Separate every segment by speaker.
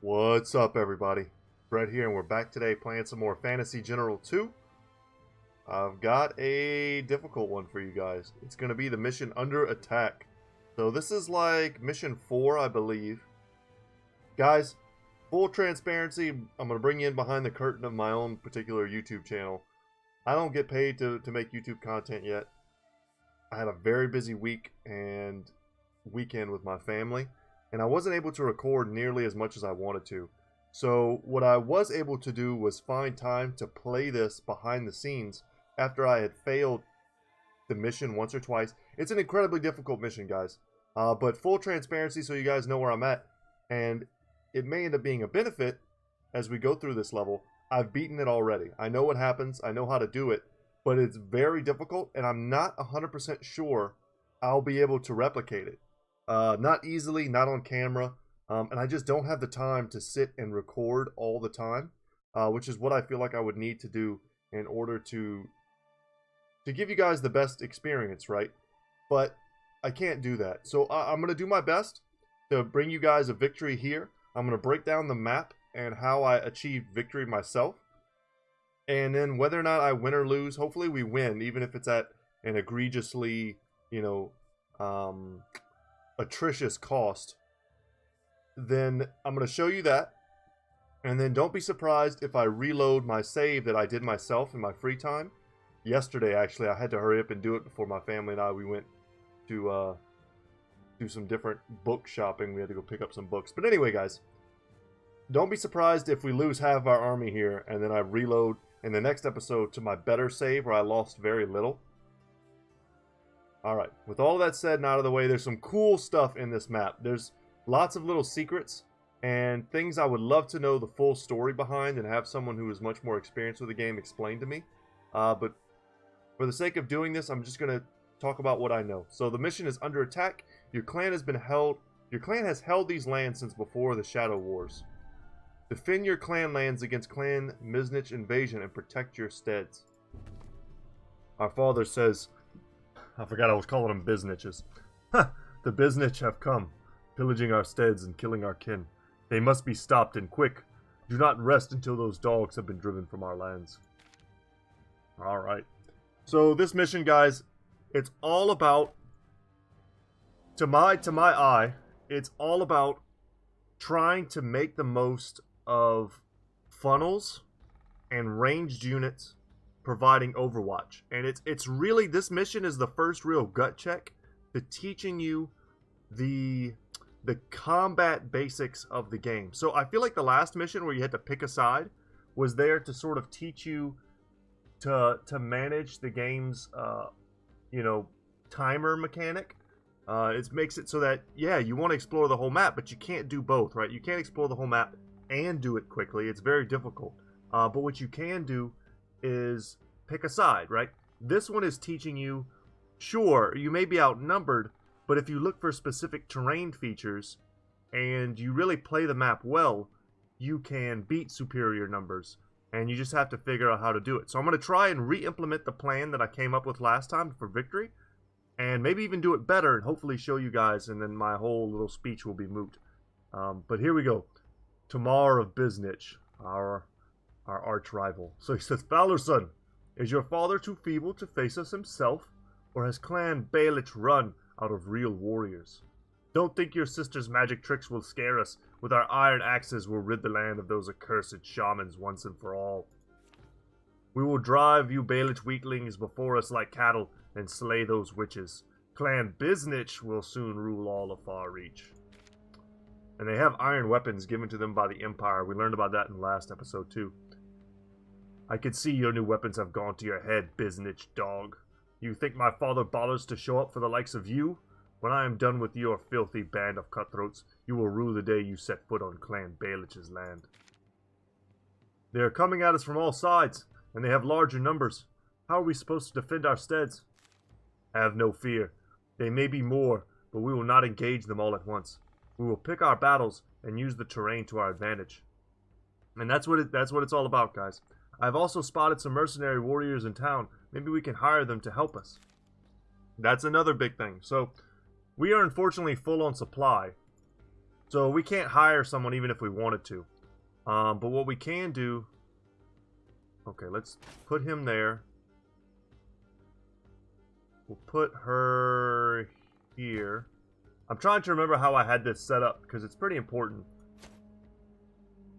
Speaker 1: What's up, everybody? Brett here, and we're back today playing some more Fantasy General 2. I've got a difficult one for you guys. It's going to be the mission Under Attack. So this is like mission 4, I believe. Guys, full transparency, I'm going to bring you in behind the curtain of my own particular YouTube channel. I don't get paid to make YouTube content yet. I had a very busy week and weekend with my family, and I wasn't able to record nearly as much as I wanted to. So what I was able to do was find time to play this behind the scenes after I had failed the mission once or twice. It's an incredibly difficult mission, guys. But full transparency so you guys know where I'm at, and it may end up being a benefit as we go through this level. I've beaten it already. I know what happens. I know how to do it, but it's very difficult, and I'm not 100% sure I'll be able to replicate it. Not easily, not on camera, and I just don't have the time to sit and record all the time, which is what I feel like I would need to do in order to give you guys the best experience, right? But I can't do that. So I'm going to do my best to bring you guys a victory here. I'm going to break down the map and how I achieved victory myself. And then whether or not I win or lose, hopefully we win, even if it's at an egregiously, atrocious cost. Then I'm going to show you that. And then don't be surprised if I reload my save that I did myself in my free time. Yesterday, actually, I had to hurry up and do it before my family and we went to do some different book shopping. We had to go pick up some books. But anyway, guys, don't be surprised if we lose half of our army here and then I reload in the next episode to my better save where I lost very little. Alright, with all that said and out of the way, there's some cool stuff in this map. There's lots of little secrets and things I would love to know the full story behind and have someone who is much more experienced with the game explain to me. But for the sake of doing this, I'm just going to talk about what I know. So the mission is Under Attack. Your clan has held these lands since before the Shadow Wars. Defend your clan lands against Clan Miznich invasion and protect your steads. Our father says, I forgot I was calling them Bizniches. Ha! The Biznich have come, pillaging our steads and killing our kin. They must be stopped and quick. Do not rest until those dogs have been driven from our lands. Alright. So this mission, guys, it's all about, to my eye, it's all about trying to make the most of funnels and ranged units providing overwatch. And it's really, this mission is the first real gut check to teaching you the combat basics of the game. So I feel like the last mission where you had to pick a side was there to sort of teach you to manage the game's timer mechanic. It makes it so that, yeah, you want to explore the whole map, but you can't do both, right? You can't explore the whole map and do it quickly. It's very difficult. But what you can do is pick a side, right? This one is teaching you, sure, you may be outnumbered, but if you look for specific terrain features and you really play the map well, you can beat superior numbers. And you just have to figure out how to do it. So I'm going to try and re-implement the plan that I came up with last time for victory. And maybe even do it better and hopefully show you guys. And then my whole little speech will be moot. But here we go. Tamar of Biznich, our arch rival. So he says, Fowler son, is your father too feeble to face us himself? Or has Clan Balich run out of real warriors? Don't think your sister's magic tricks will scare us. With our iron axes, we'll rid the land of those accursed shamans once and for all. We will drive you Balich weaklings before us like cattle and slay those witches. Clan Biznich will soon rule all of Far Reach. And they have iron weapons given to them by the Empire. We learned about that in the last episode too. I can see your new weapons have gone to your head, Biznich dog. You think my father bothers to show up for the likes of you? When I am done with your filthy band of cutthroats, you will rue the day you set foot on Clan Balich's land. They are coming at us from all sides, and they have larger numbers. How are we supposed to defend our steads? Have no fear. They may be more, but we will not engage them all at once. We will pick our battles and use the terrain to our advantage. And that's what it's all about, guys. I've also spotted some mercenary warriors in town. Maybe we can hire them to help us. That's another big thing. So we are unfortunately full on supply. So we can't hire someone even if we wanted to. But what we can do... Okay, let's put him there. We'll put her here. I'm trying to remember how I had this set up because it's pretty important.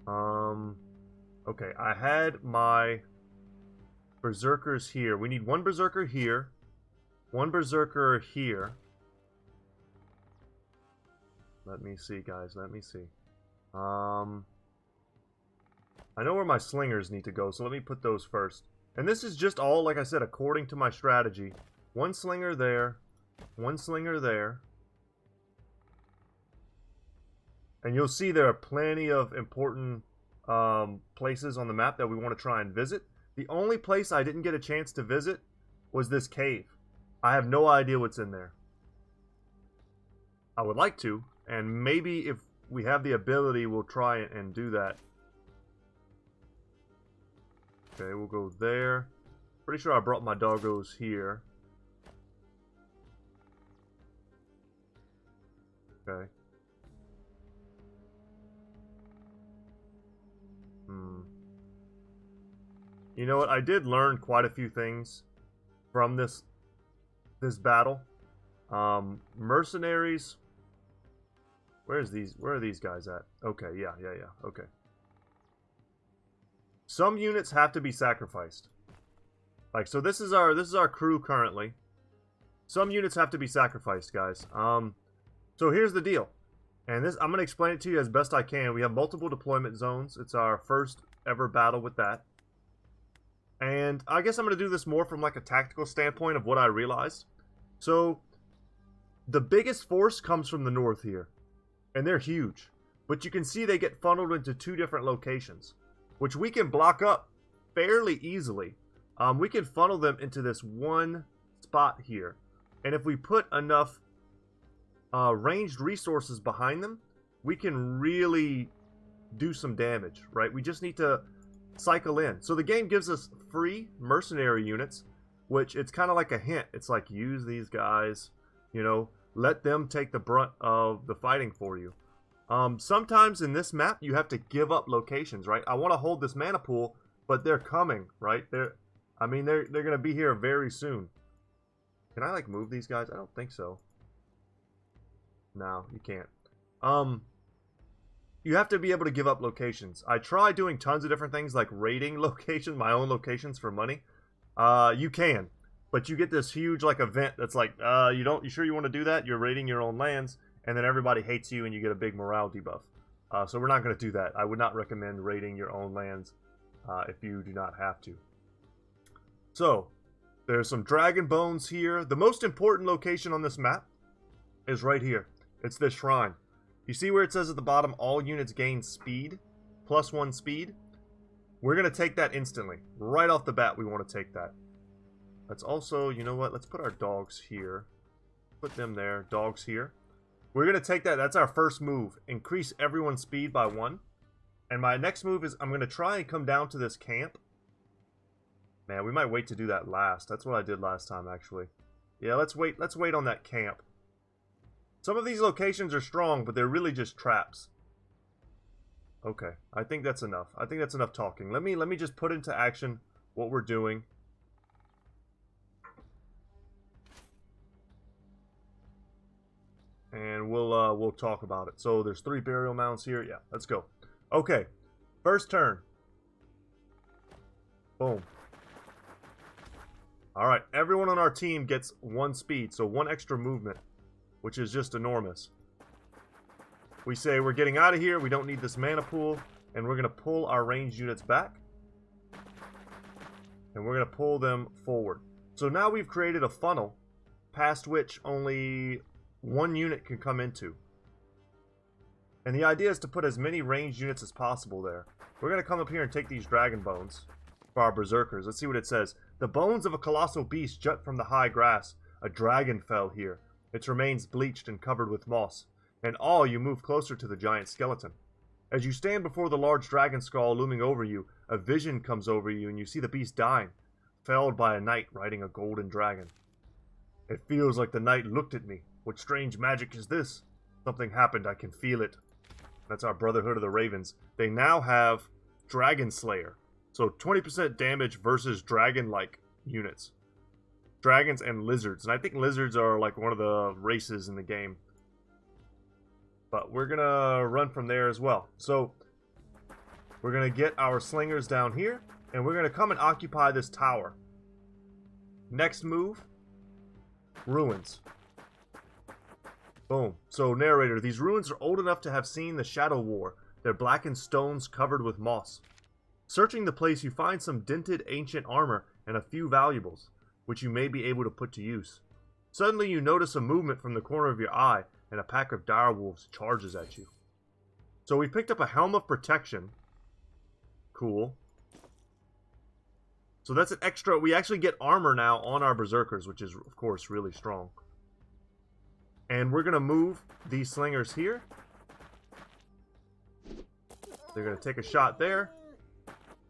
Speaker 1: Okay, I had my berserkers here. We need one berserker here, one berserker here. Let me see, guys. Let me see. I know where my slingers need to go, so let me put those first. And this is just all, like I said, according to my strategy. One slinger there, one slinger there. And you'll see there are plenty of important places on the map that we want to try and visit. The only place I didn't get a chance to visit was this cave. I have no idea what's in there. I would like to, and maybe if we have the ability, we'll try and do that. Okay, we'll go there. Pretty sure I brought my doggos here. Okay. You know what? I did learn quite a few things from this battle. Mercenaries. Where are these guys at? Okay, yeah. Okay. Some units have to be sacrificed. Like, so this is our crew currently. Some units have to be sacrificed, guys. So here's the deal. And this, I'm going to explain it to you as best I can. We have multiple deployment zones. It's our first ever battle with that. And I guess I'm going to do this more from like a tactical standpoint of what I realized. So, the biggest force comes from the north here. And they're huge. But you can see they get funneled into two different locations. Which we can block up fairly easily. We can funnel them into this one spot here. And if we put enough ranged resources behind them, we can really do some damage, right? We just need to cycle in. So the game gives us free mercenary units, which it's kind of like a hint. It's like, use these guys, you know, let them take the brunt of the fighting for you. Sometimes in this map, you have to give up locations, right? I want to hold this mana pool, but they're coming, right? They're going to be here very soon. Can I, like, move these guys? I don't think so. No, you can't. You have to be able to give up locations. I tried doing tons of different things, like raiding locations, my own locations for money. You can, but you get this huge, like, event that's like, you sure you want to do that? You're raiding your own lands, and then everybody hates you and you get a big morale debuff. So we're not going to do that. I would not recommend raiding your own lands if you do not have to. So, there's some dragon bones here. The most important location on this map is right here. It's this shrine. You see where it says at the bottom, all units gain speed, +1 speed? We're going to take that instantly. Right off the bat, we want to take that. Let's also, you know what, let's put our dogs here. Put them there, dogs here. We're going to take that, that's our first move. Increase everyone's speed by 1. And my next move is, I'm going to try and come down to this camp. Man, we might wait to do that last. That's what I did last time, actually. Yeah, let's wait on that camp. Some of these locations are strong, but they're really just traps. Okay, I think that's enough. I think that's enough talking. Let me just put into action what we're doing. And we'll talk about it. So there's 3 burial mounds here. Yeah, let's go. Okay, first turn. Boom. Alright, everyone on our team gets 1 speed, so 1 extra movement, which is just enormous. We say we're getting out of here, we don't need this mana pool, and we're going to pull our ranged units back. And we're going to pull them forward. So now we've created a funnel, past which only 1 unit can come into. And the idea is to put as many ranged units as possible there. We're going to come up here and take these dragon bones for our berserkers. Let's see what it says. The bones of a colossal beast jut from the high grass. A dragon fell here. Its remains bleached and covered with moss. In awe, you move closer to the giant skeleton. As you stand before the large dragon skull looming over you, a vision comes over you and you see the beast dying, felled by a knight riding a golden dragon. It feels like the knight looked at me. What strange magic is this? Something happened, I can feel it. That's our Brotherhood of the Ravens. They now have Dragon Slayer. So 20% damage versus dragon-like units. Dragons and lizards. And I think lizards are like one of the races in the game. But we're going to run from there as well. So we're going to get our slingers down here. And we're going to come and occupy this tower. Next move. Ruins. Boom. So narrator, these ruins are old enough to have seen the Shadow War. They're blackened stones covered with moss. Searching the place, you find some dented ancient armor and a few valuables, which you may be able to put to use. Suddenly you notice a movement from the corner of your eye, and a pack of direwolves charges at you. So we picked up a helm of protection. Cool. So that's an extra, we actually get armor now on our berserkers, which is of course really strong. And we're going to move these slingers here. They're going to take a shot there.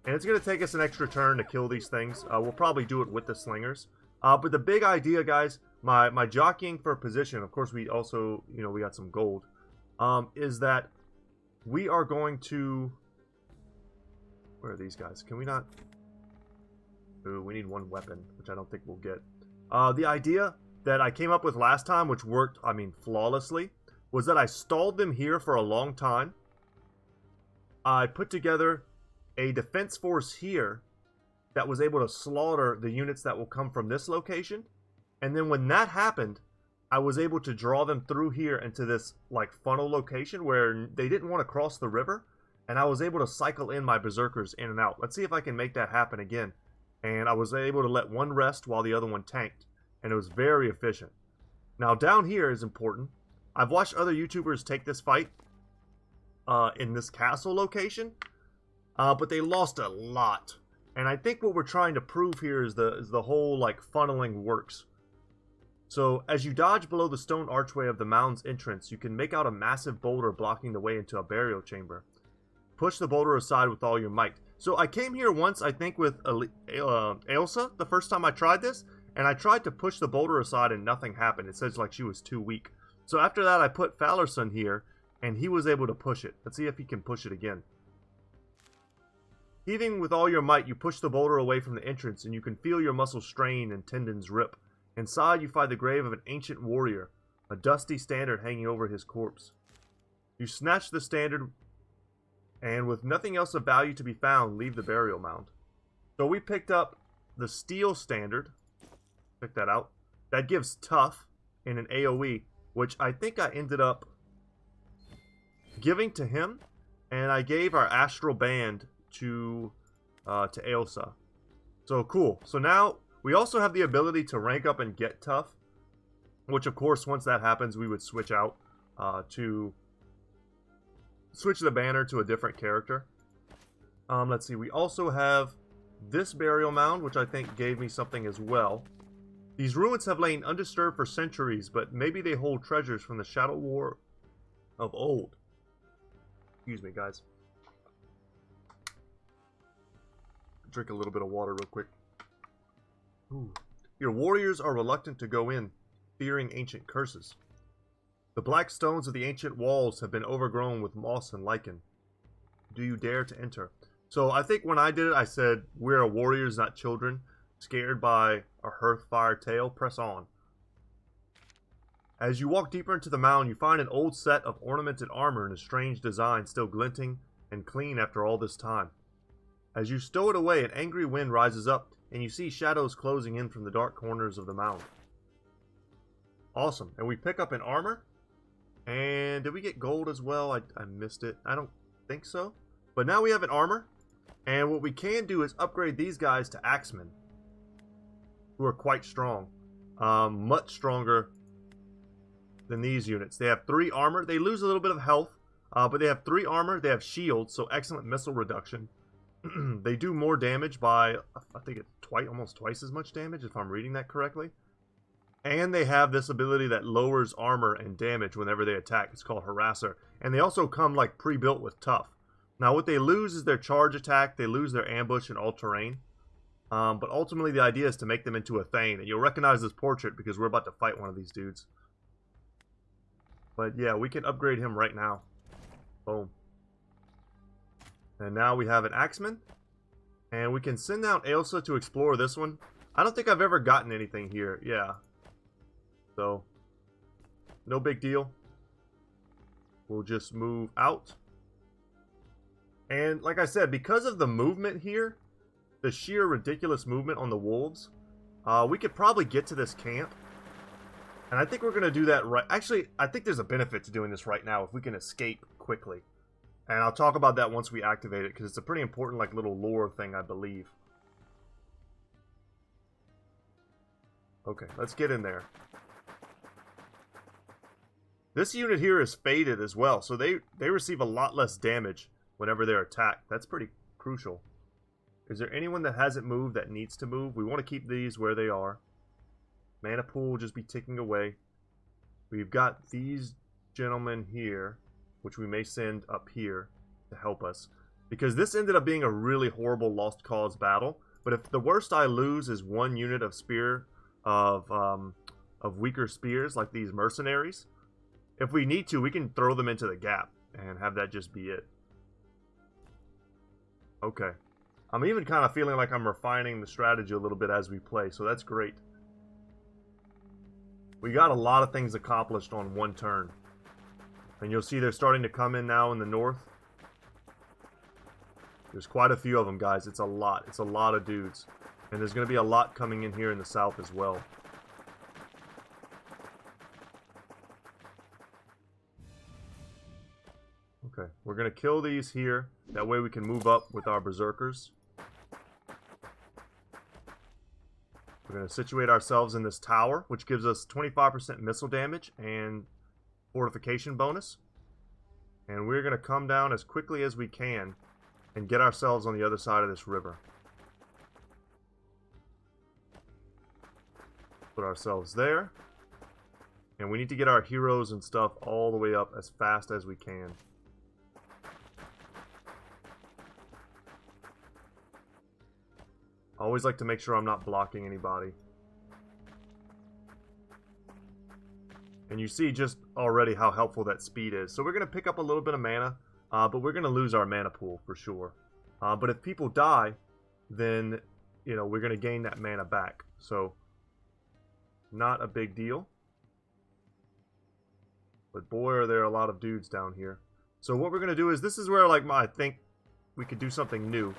Speaker 1: And it's going to take us an extra turn to kill these things. We'll probably do it with the slingers. But the big idea, guys, my jockeying for position, of course we also, we got some gold, is that we are going to... Where are these guys? Can we not... Ooh, we need one weapon, which I don't think we'll get. The idea that I came up with last time, which worked, flawlessly, was that I stalled them here for a long time. I put together a defense force here that was able to slaughter the units that will come from this location. And then when that happened, I was able to draw them through here into this like funnel location where they didn't want to cross the river. And I was able to cycle in my berserkers in and out. Let's see if I can make that happen again. And I was able to let one rest while the other one tanked. And it was very efficient. Now down here is important. I've watched other YouTubers take this fight in this castle location. But they lost a lot. And I think what we're trying to prove here is the whole like funneling works. So as you dodge below the stone archway of the mound's entrance, you can make out a massive boulder blocking the way into a burial chamber. Push the boulder aside with all your might. So I came here once, I think, with Ailsa, the first time I tried this. And I tried to push the boulder aside and nothing happened. It says like she was too weak. So after that I put Fallerson here and he was able to push it. Let's see if he can push it again. Heaving with all your might, you push the boulder away from the entrance and you can feel your muscles strain and tendons rip. Inside you find the grave of an ancient warrior, a dusty standard hanging over his corpse. You snatch the standard and with nothing else of value to be found, leave the burial mound. So we picked up the steel standard. Check that out. That gives tough in an AoE, which I think I ended up giving to him, and I gave our astral band to Ailsa. So cool. So now we also have the ability to rank up and get tough, which of course once that happens we would switch out to switch the banner to a different character. Let's see. We also have this burial mound, which I think gave me something as well. These ruins have lain undisturbed for centuries, but maybe they hold treasures from the Shadow War of old. Excuse me, guys. Drink a little bit of water real quick. Ooh. Your warriors are reluctant to go in, fearing ancient curses. The black stones of the ancient walls have been overgrown with moss and lichen. Do you dare to enter? So I think when I did it, I said, we're warriors, not children. Scared by a hearth fire tale, press on. As you walk deeper into the mound, you find an old set of ornamented armor in a strange design, still glinting and clean after all this time. As you stow it away, an angry wind rises up, and you see shadows closing in from the dark corners of the mound. Awesome. And we pick up an armor. And did we get gold as well? I missed it. I don't think so. But now we have an armor. And what we can do is upgrade these guys to axemen, who are quite strong. Much stronger than these units. They have 3 armor. They lose a little bit of health, but they have 3 armor. They have shields, so excellent missile reduction. They do more damage by, I think it's almost twice as much damage, if I'm reading that correctly. And they have this ability that lowers armor and damage whenever they attack. It's called Harasser. And they also come like pre-built with tough. Now what they lose is their charge attack. They lose their ambush and all-terrain. But ultimately the idea is to make them into a Thane. And you'll recognize this portrait because we're about to fight one of these dudes. But yeah, we can upgrade him right now. Boom. And now we have an axeman. And we can send out Ailsa to explore this one. I don't think I've ever gotten anything here. Yeah. So, no big deal. We'll just move out. And like I said, because of the movement here, the sheer ridiculous movement on the wolves, we could probably get to this camp. And I think we're going to do that right. Actually, I think there's a benefit to doing this right now if we can escape quickly. And I'll talk about that once we activate it, because it's a pretty important like little lore thing, I believe. Okay, let's get in there. This unit here is faded as well, so they receive a lot less damage whenever they're attacked. That's pretty crucial. Is there anyone that hasn't moved that needs to move? We want to keep these where they are. Mana pool will just be ticking away. We've got these gentlemen here, which we may send up here to help us. Because this ended up being a really horrible lost cause battle. But if the worst I lose is one unit of spear of weaker spears, like these mercenaries, if we need to, we can throw them into the gap and have that just be it. Okay. I'm even kind of feeling like I'm refining the strategy a little bit as we play, so that's great. We got a lot of things accomplished on one turn. And you'll see they're starting to come in now in the north. There's quite a few of them, guys. It's a lot. It's a lot of dudes. And there's going to be a lot coming in here in the south as well. Okay, we're going to kill these here. That way we can move up with our berserkers. We're going to situate ourselves in this tower, which gives us 25% missile damage and fortification bonus. And we're going to come down as quickly as we can and get ourselves on the other side of this river. Put ourselves there. And we need to get our heroes and stuff all the way up as fast as we can. I always like to make sure I'm not blocking anybody. And you see just already how helpful that speed is. So we're going to pick up a little bit of mana, but we're going to lose our mana pool for sure. But if people die, then, you know, we're going to gain that mana back. So, not a big deal. But boy, are there a lot of dudes down here. So what we're going to do is, this is where, like, I think we could do something new.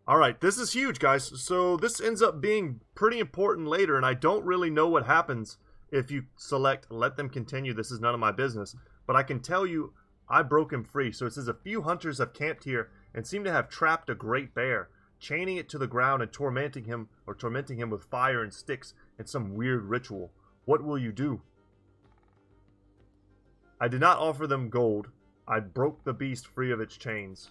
Speaker 1: Alright, this is huge, guys. So this ends up being pretty important later, and I don't really know what happens if you select let them continue. This is none of my business. But I can tell you, I broke him free. So it says a few hunters have camped here and seem to have trapped a great bear, chaining it to the ground and tormenting him with fire and sticks in some weird ritual. What will you do? I did not offer them gold. I broke the beast free of its chains.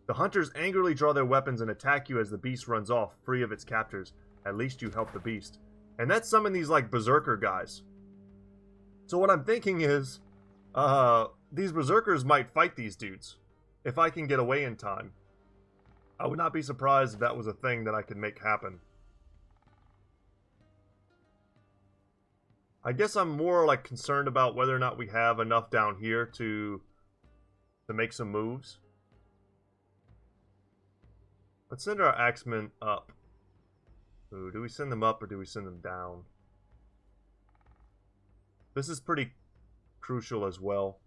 Speaker 1: The hunters angrily draw their weapons and attack you as the beast runs off, free of its captors. At least you help the beast. And that's some of these, like, berserker guys. So what I'm thinking is, these berserkers might fight these dudes. If I can get away in time. I would not be surprised if that was a thing that I could make happen. I guess I'm more, like, concerned about whether or not we have enough down here to make some moves. Let's send our axemen up. Ooh, do we send them up or do we send them down? This is pretty crucial as well.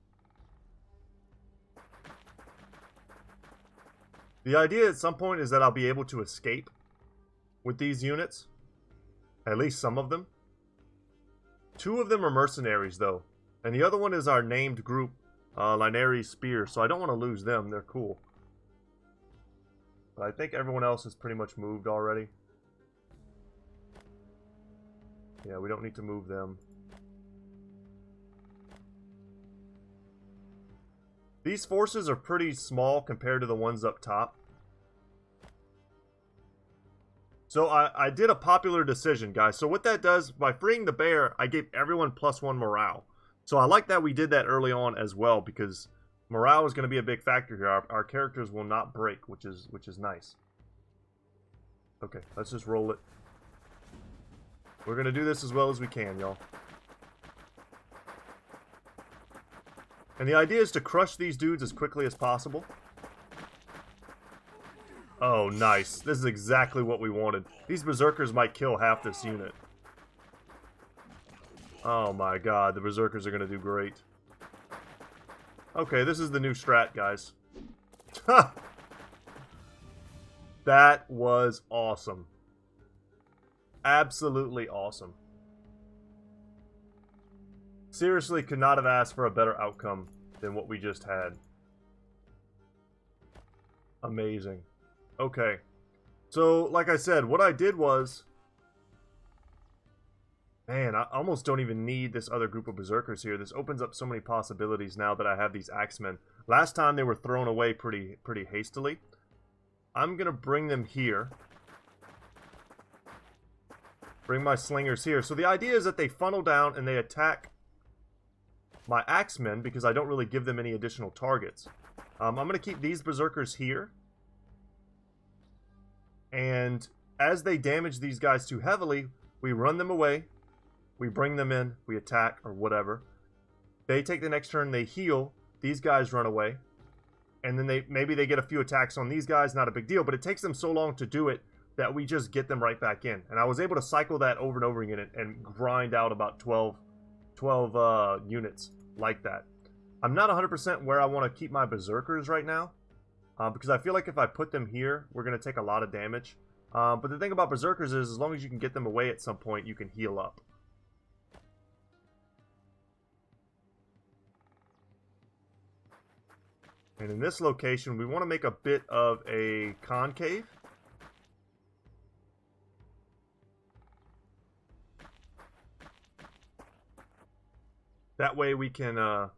Speaker 1: The idea at some point is that I'll be able to escape with these units. At least some of them. 2 of them are mercenaries, though. And the other one is our named group, Linari's Spear. So I don't want to lose them. They're cool. But I think everyone else has pretty much moved already. Yeah, we don't need to move them. These forces are pretty small compared to the ones up top. So I did a popular decision, guys. So what that does, by freeing the bear, I gave everyone +1 morale. So I like that we did that early on as well, because morale is going to be a big factor here. Our characters will not break, which is nice. Okay, let's just roll it. We're going to do this as well as we can, y'all. And the idea is to crush these dudes as quickly as possible. Oh, nice. This is exactly what we wanted. These berserkers might kill half this unit. Oh my god, the berserkers are going to do great. Okay, this is the new strat, guys. That was awesome. Absolutely awesome. Seriously, could not have asked for a better outcome than what we just had. Amazing. Okay. So, like I said, what I did was... Man, I almost don't even need this other group of berserkers here. This opens up so many possibilities now that I have these axemen. Last time they were thrown away pretty hastily. I'm going to bring them here. Bring my slingers here. So the idea is that they funnel down and they attack my axemen because I don't really give them any additional targets. I'm going to keep these berserkers here. And as they damage these guys too heavily, we run them away. We bring them in, we attack, or whatever. They take the next turn, they heal. These guys run away. And then maybe they get a few attacks on these guys, not a big deal. But it takes them so long to do it that we just get them right back in. And I was able to cycle that over and over again and grind out about 12 units like that. I'm not 100% where I want to keep my berserkers right now. Because I feel like if I put them here, we're going to take a lot of damage. But the thing about berserkers is as long as you can get them away at some point, you can heal up. And in this location, we want to make a bit of a concave. That way we can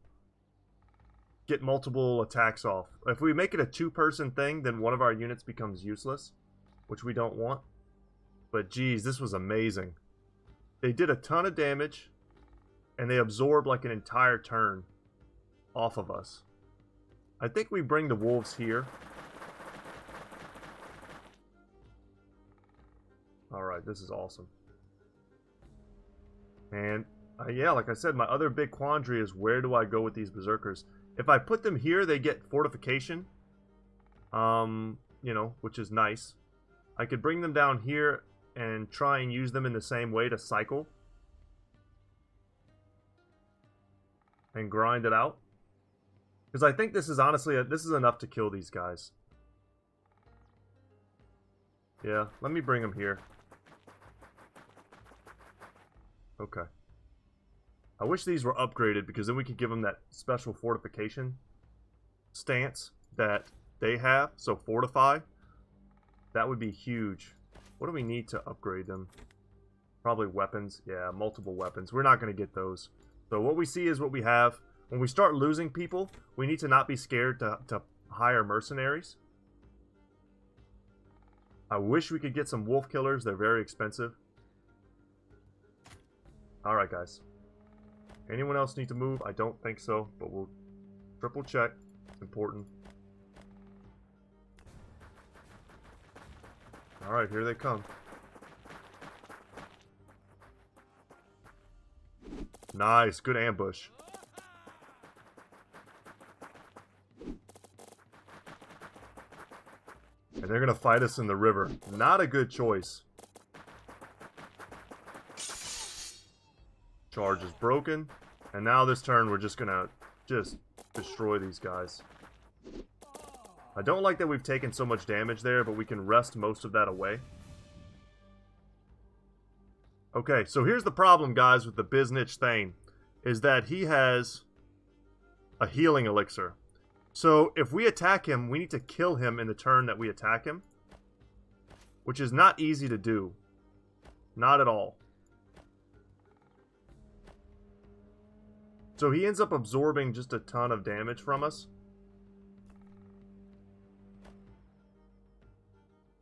Speaker 1: get multiple attacks off. If we make it a two-person thing, then one of our units becomes useless, which we don't want. But geez, this was amazing. They did a ton of damage, and they absorbed like an entire turn off of us. I think we bring the wolves here. Alright, this is awesome. And, yeah, like I said, my other big quandary is where do I go with these berserkers? If I put them here, they get fortification. You know, which is nice. I could bring them down here and try and use them in the same way to cycle. And grind it out. Because I think this is honestly, this is enough to kill these guys. Yeah, let me bring them here. Okay. I wish these were upgraded because then we could give them that special fortification stance that they have. So fortify. That would be huge. What do we need to upgrade them? Probably weapons. Yeah, multiple weapons. We're not going to get those. So what we see is what we have. When we start losing people, we need to not be scared to hire mercenaries. I wish we could get some wolf killers. They're very expensive. Alright, guys. Anyone else need to move? I don't think so, but we'll triple check. It's important. Alright, here they come. Nice, good ambush. And they're going to fight us in the river. Not a good choice. Charge is broken. And now this turn we're just going to destroy these guys. I don't like that we've taken so much damage there, but we can wrest most of that away. Okay, so here's the problem, guys, with the Biznich Thane. Is that he has a healing elixir. So, if we attack him, we need to kill him in the turn that we attack him. Which is not easy to do. Not at all. So he ends up absorbing just a ton of damage from us.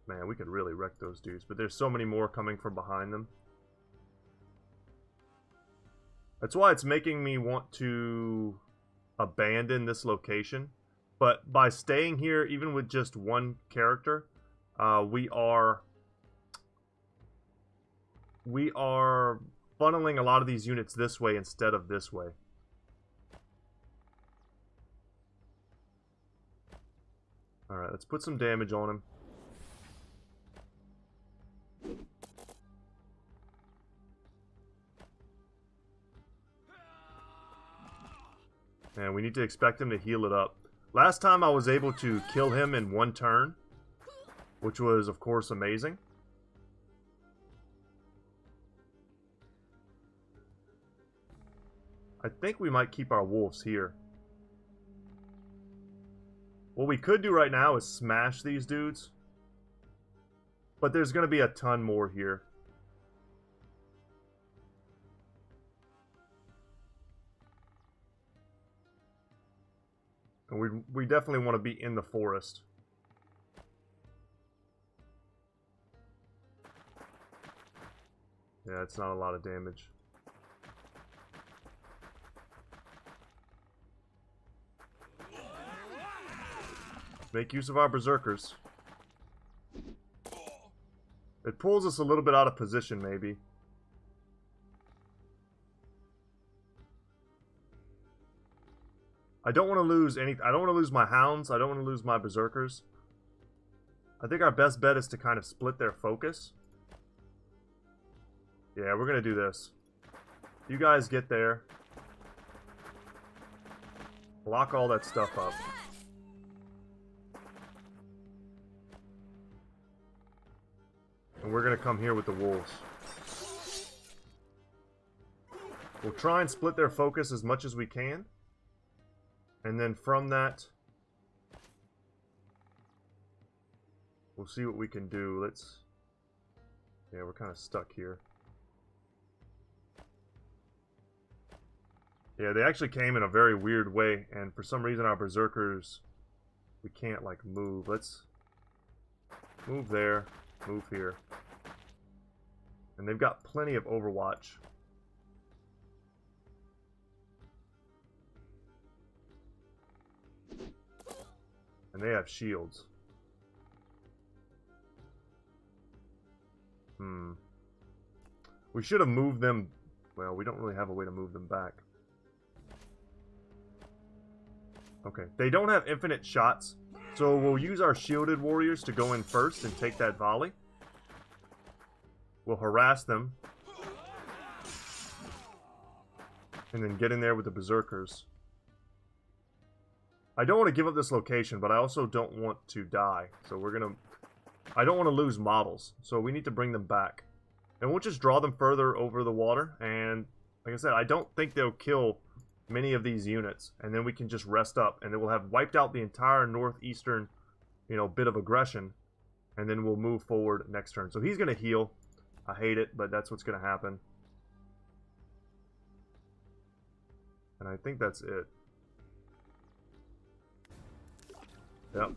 Speaker 1: Man, we could really wreck those dudes. But there's so many more coming from behind them. That's why it's making me want to abandon this location. But by staying here, even with just one character, we are funneling a lot of these units this way instead of this way. Alright, let's put some damage on him. And we need to expect him to heal it up. Last time I was able to kill him in one turn, which was, of course, amazing. I think we might keep our wolves here. What we could do right now is smash these dudes. But there's going to be a ton more here. And we definitely want to be in the forest. Yeah, it's not a lot of damage. Make use of our berserkers. It pulls us a little bit out of position, maybe. I don't want to lose any. I don't want to lose my hounds. I don't want to lose my berserkers. I think our best bet is to kind of split their focus. Yeah, we're gonna do this. You guys get there. Block all that stuff up. And we're gonna come here with the wolves. We'll try and split their focus as much as we can. And then from that, we'll see what we can do. Let's... Yeah, we're kind of stuck here. Yeah, they actually came in a very weird way, and for some reason our berserkers, we can't, like, move. Let's move there, move here. And they've got plenty of Overwatch. And they have shields. We should have moved them. Well, we don't really have a way to move them back. Okay, they don't have infinite shots, so we'll use our shielded warriors to go in first and take that volley. We'll harass them. And then get in there with the berserkers. I don't want to give up this location, but I also don't want to die. So we're going to... I don't want to lose models, so we need to bring them back. And we'll just draw them further over the water. And like I said, I don't think they'll kill many of these units. And then we can just rest up. And then we'll have wiped out the entire northeastern, bit of aggression. And then we'll move forward next turn. So he's going to heal. I hate it, but that's what's going to happen. And I think that's it. Yep.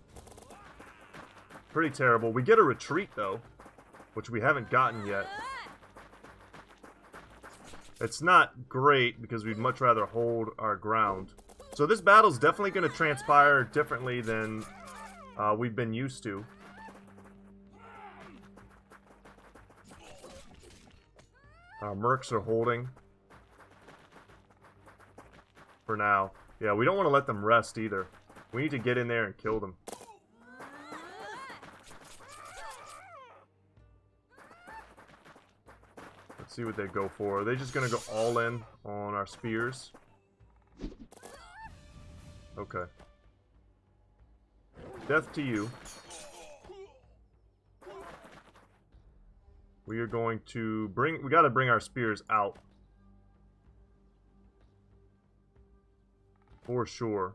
Speaker 1: Pretty terrible. We get a retreat, though, which we haven't gotten yet. It's not great, because we'd much rather hold our ground. So this battle's definitely going to transpire differently than we've been used to. Our mercs are holding. For now. Yeah, we don't want to let them rest, either. We need to get in there and kill them. Let's see what they go for. Are they just going to go all in on our spears? Okay. Death to you. We are going to bring... We got to bring our spears out. For sure.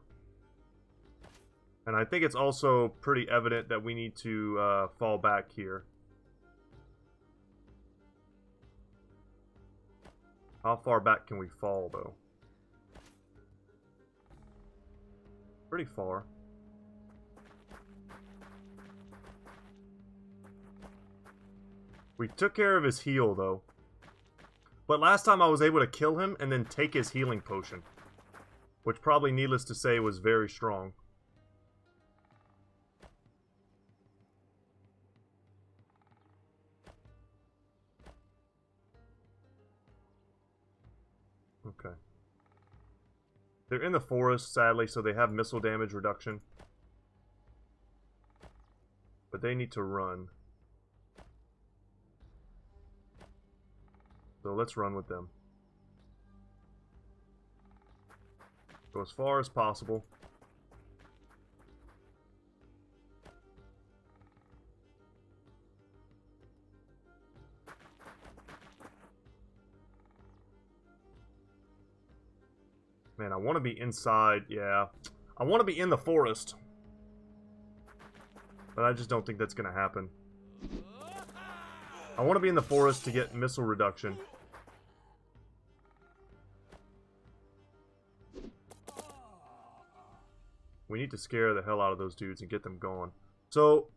Speaker 1: And I think it's also pretty evident that we need to fall back here. How far back can we fall, though? Pretty far. We took care of his heal, though. But last time I was able to kill him and then take his healing potion. Which probably, needless to say, was very strong. Okay. They're in the forest, sadly, so they have missile damage reduction. But they need to run. So let's run with them. Go as far as possible. Man, I want to be inside. Yeah. I want to be in the forest. But I just don't think that's going to happen. I want to be in the forest to get missile reduction. We need to scare the hell out of those dudes and get them gone. So,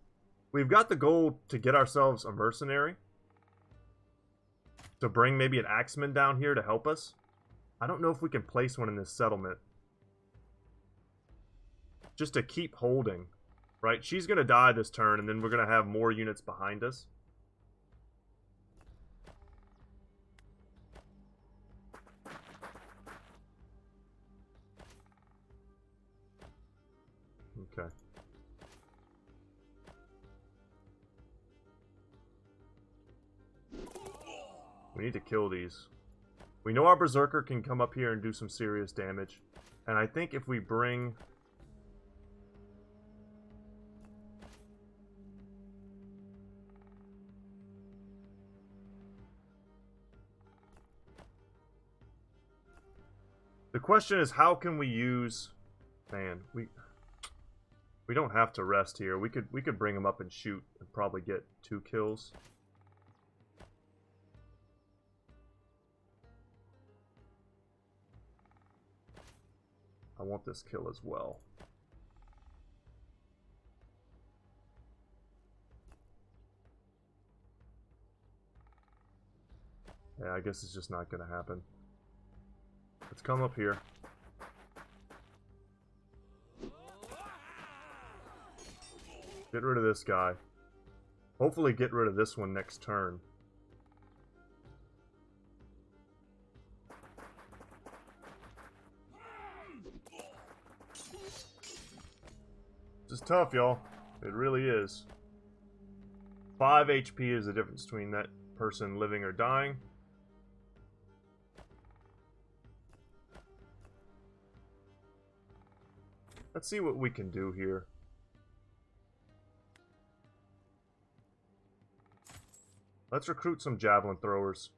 Speaker 1: we've got the goal to get ourselves a mercenary. To bring maybe an axeman down here to help us. I don't know if we can place one in this settlement. Just to keep holding. Right? She's going to die this turn, and then we're going to have more units behind us. Okay. We need to kill these. We know our Berserker can come up here and do some serious damage. And I think if we bring... The question is, how can we use... Man, we don't have to rest here. We could bring them up and shoot and probably get 2 kills. I want this kill as well. Yeah, I guess it's just not going to happen. Let's come up here. Get rid of this guy. Hopefully get rid of this one next turn. This is tough, y'all. It really is. 5 HP is the difference between that person living or dying. Let's see what we can do here. Let's recruit some javelin throwers.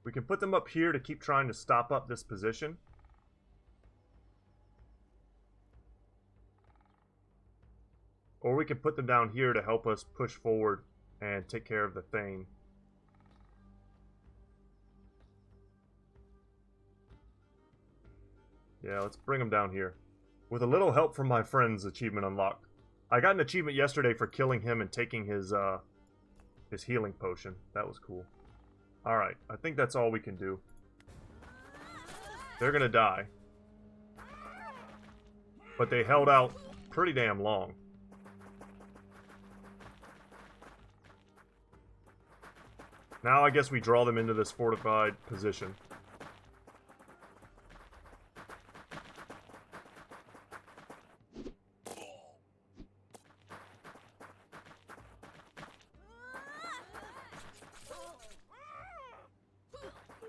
Speaker 1: We can put them up here to keep trying to stop up this position. Or we can put them down here to help us push forward and take care of the Thane. Yeah, let's bring them down here. With a little help from my friend's achievement unlocked. I got an achievement yesterday for killing him and taking his healing potion. That was cool. Alright, I think that's all we can do. They're gonna die. But they held out pretty damn long. Now I guess we draw them into this fortified position.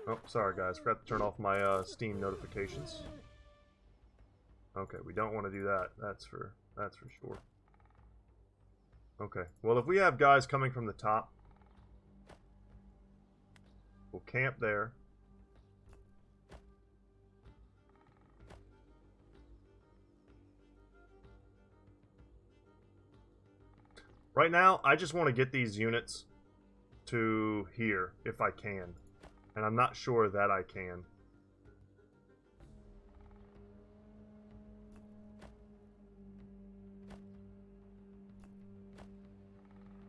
Speaker 1: Oh, sorry guys, forgot to turn off my Steam notifications. Okay, we don't want to do that. That's for sure. Okay, well if we have guys coming from the top, we'll camp there. Right now, I just want to get these units to here, if I can. And I'm not sure that I can.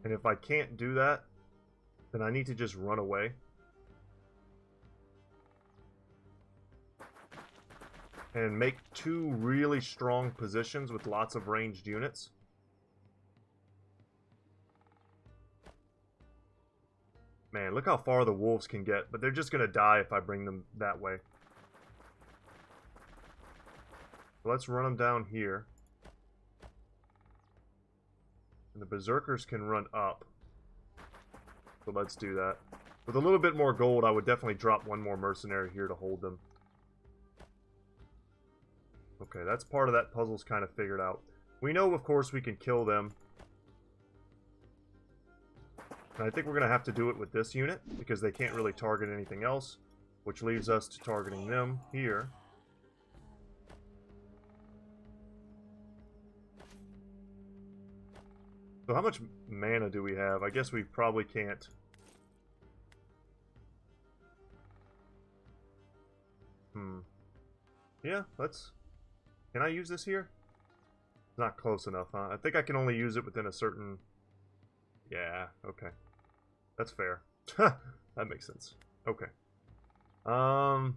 Speaker 1: And if I can't do that, then I need to just run away. And make 2 really strong positions with lots of ranged units. Man, look how far the wolves can get, but they're just going to die if I bring them that way. Let's run them down here. And the Berserkers can run up. So let's do that. With a little bit more gold, I would definitely drop one more mercenary here to hold them. Okay, that's part of that puzzle's kind of figured out. We know, of course, we can kill them. And I think we're going to have to do it with this unit, because they can't really target anything else, which leaves us to targeting them here. So how much mana do we have? I guess we probably can't. Yeah, let's... Can I use this here? It's not close enough, huh? I think I can only use it within a certain... Yeah, okay. That's fair. That makes sense. Okay. My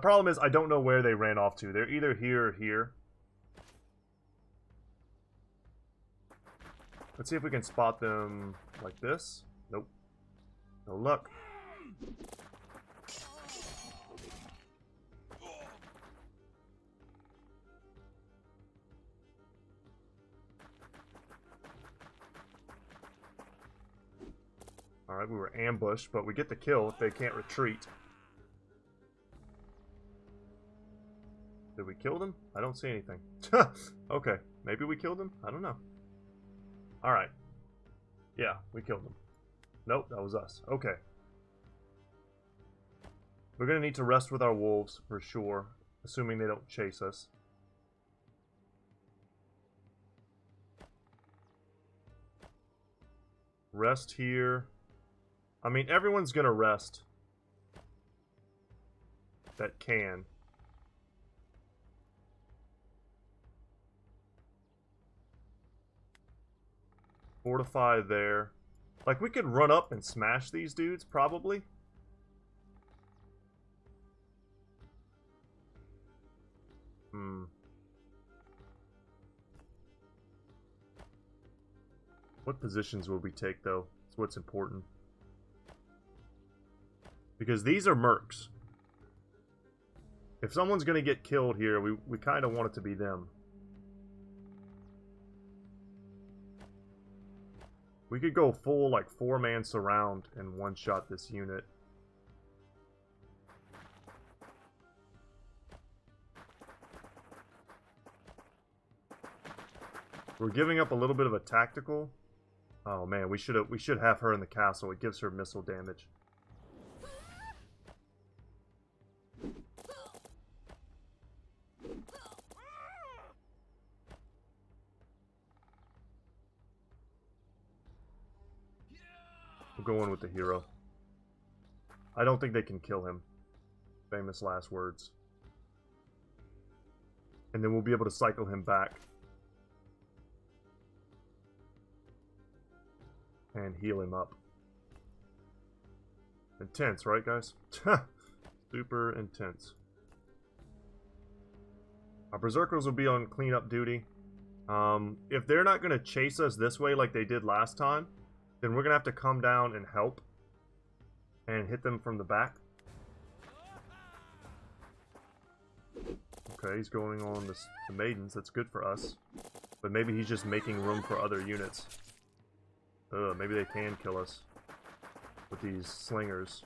Speaker 1: problem is I don't know where they ran off to. They're either here or here. Let's see if we can spot them like this. Nope. No luck. Alright, we were ambushed, but we get the kill if they can't retreat. Did we kill them? I don't see anything. Okay, maybe we killed them? I don't know. Alright. Yeah, we killed them. Nope, that was us. Okay. We're going to need to rest with our wolves, for sure. Assuming they don't chase us. Rest here. I mean, everyone's going to rest. That can. Fortify there. Like, we could run up and smash these dudes, probably. What positions will we take, though? That's what's important. Because these are mercs. If someone's going to get killed here, we kind of want it to be them. We could go full, like, 4-man surround and one-shot this unit. We're giving up a little bit of a tactical. Oh man, we should have her in the castle. It gives her missile damage. We'll go in with the hero. I don't think they can kill him. Famous last words. And then we'll be able to cycle him back. And heal him up. Intense, right, guys? Super intense. Our Berserkers will be on cleanup duty. If they're not going to chase us this way like they did last time, then we're going to have to come down and help. And hit them from the back. Okay, he's going on the maidens. That's good for us. But maybe he's just making room for other units. Maybe they can kill us with these slingers.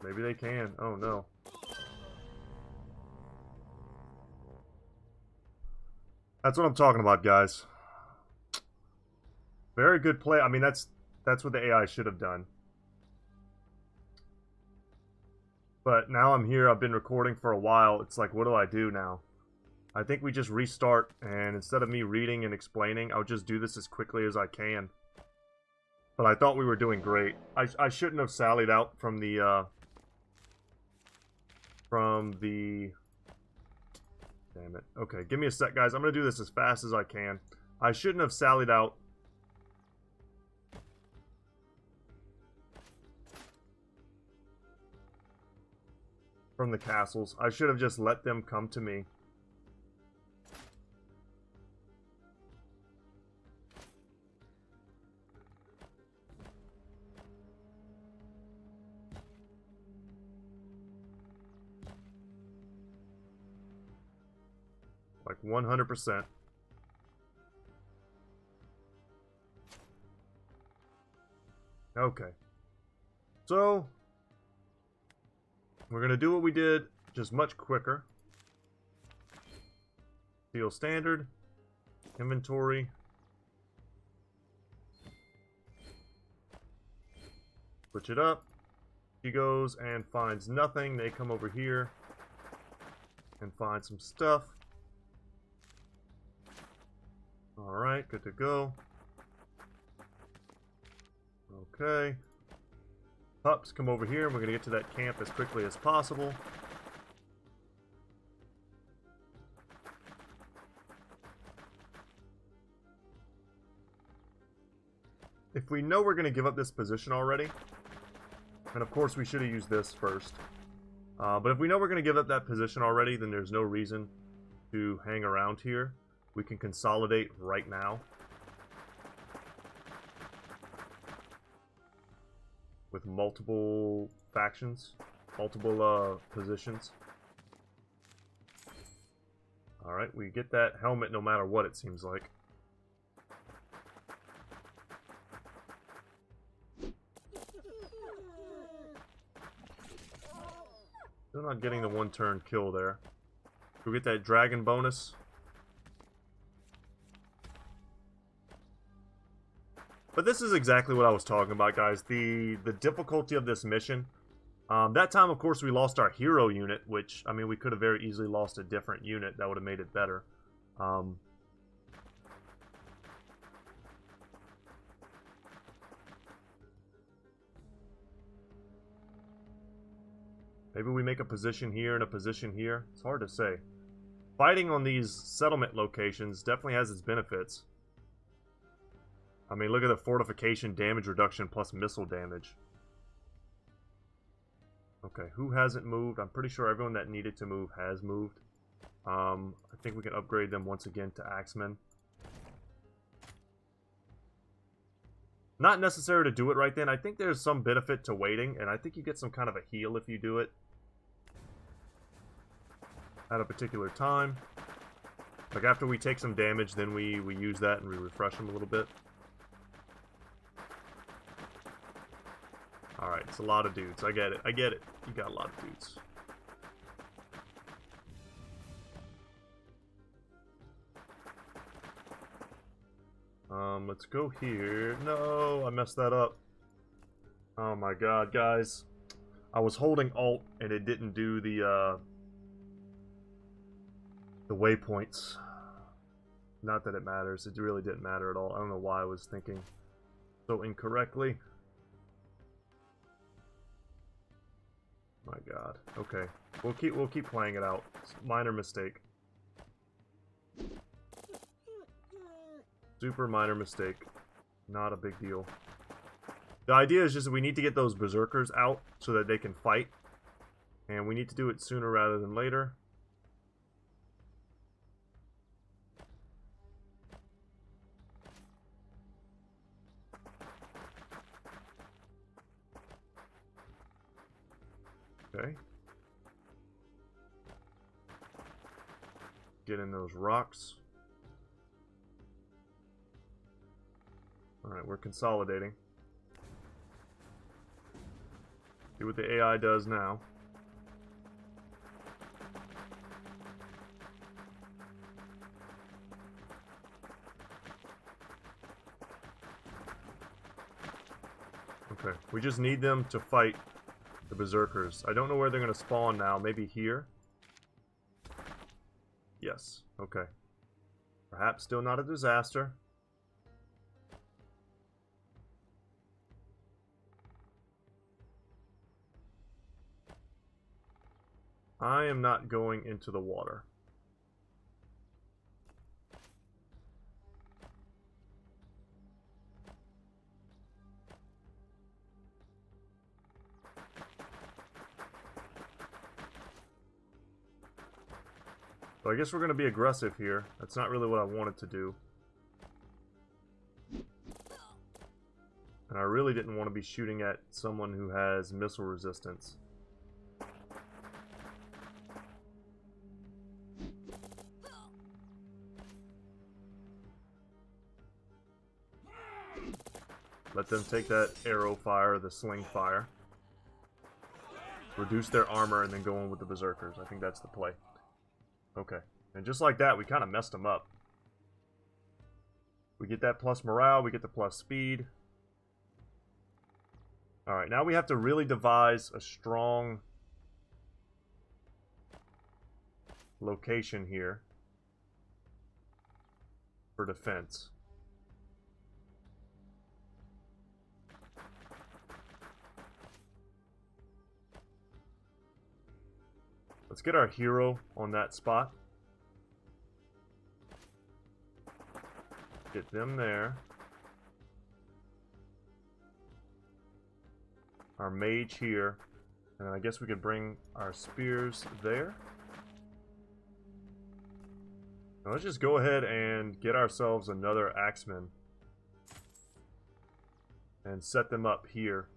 Speaker 1: Maybe they can. Oh no. That's what I'm talking about, guys. Very good play. I mean, that's what the AI should have done. But now I'm here. I've been recording for a while. It's like, what do I do now? I think we just restart, and instead of me reading and explaining, I'll just do this as quickly as I can. But I thought we were doing great. I shouldn't have sallied out from the... Damn it. Okay, give me a sec, guys. I'm going to do this as fast as I can. I shouldn't have sallied out. From the castles. I should have just let them come to me. Like 100%. Okay. So, we're going to do what we did, just much quicker. Steel standard. Inventory. Switch it up. She goes and finds nothing. They come over here and find some stuff. Alright, good to go. Okay. Pups, come over here. We're going to get to that camp as quickly as possible. If we know we're going to give up this position already, and of course we should have used this first, but if we know we're going to give up that position already, then there's no reason to hang around here. We can consolidate right now. With multiple factions, multiple positions. Alright, we get that helmet no matter what, it seems like. Still not getting the one-turn kill there. We get that dragon bonus. But this is exactly what I was talking about, guys. The difficulty of this mission. That time, of course, we lost our hero unit, which, I mean, we could have very easily lost a different unit. That would have made it better. Maybe we make a position here and a position here. It's hard to say. Fighting on these settlement locations definitely has its benefits. I mean, look at the fortification damage reduction plus missile damage. Okay, who hasn't moved? I'm pretty sure everyone that needed to move has moved. I think we can upgrade them once again to Axemen. Not necessary to do it right then. I think there's some benefit to waiting, and I think you get some kind of a heal if you do it at a particular time. Like after we take some damage, then we use that and we refresh them a little bit. Alright, it's a lot of dudes. I get it. I get it. You got a lot of dudes. Let's go here. No, I messed that up. Oh my god, guys. I was holding Alt and it didn't do the waypoints. Not that it matters. It really didn't matter at all. I don't know why I was thinking so incorrectly. My god. Okay. We'll keep playing it out. Minor mistake. Super minor mistake. Not a big deal. The idea is just that we need to get those berserkers out so that they can fight. And we need to do it sooner rather than later. Okay. Get in those rocks. Alright, we're consolidating. See what the AI does now. Okay, we just need them to fight the berserkers. I don't know where they're going to spawn now. Maybe here? Yes. Okay. Perhaps still not a disaster. I am not going into the water. So I guess we're going to be aggressive here. That's not really what I wanted to do. And I really didn't want to be shooting at someone who has missile resistance. Let them take that arrow fire, the sling fire. Reduce their armor and then go in with the berserkers. I think that's the play. Okay. And just like that, we kind of messed them up. We get that plus morale, we get the plus speed. Alright, now we have to really devise a strong location here for defense. Let's get our hero on that spot. Get them there. Our mage here. And then I guess we could bring our spears there. Now let's just go ahead and get ourselves another axeman. And set them up here.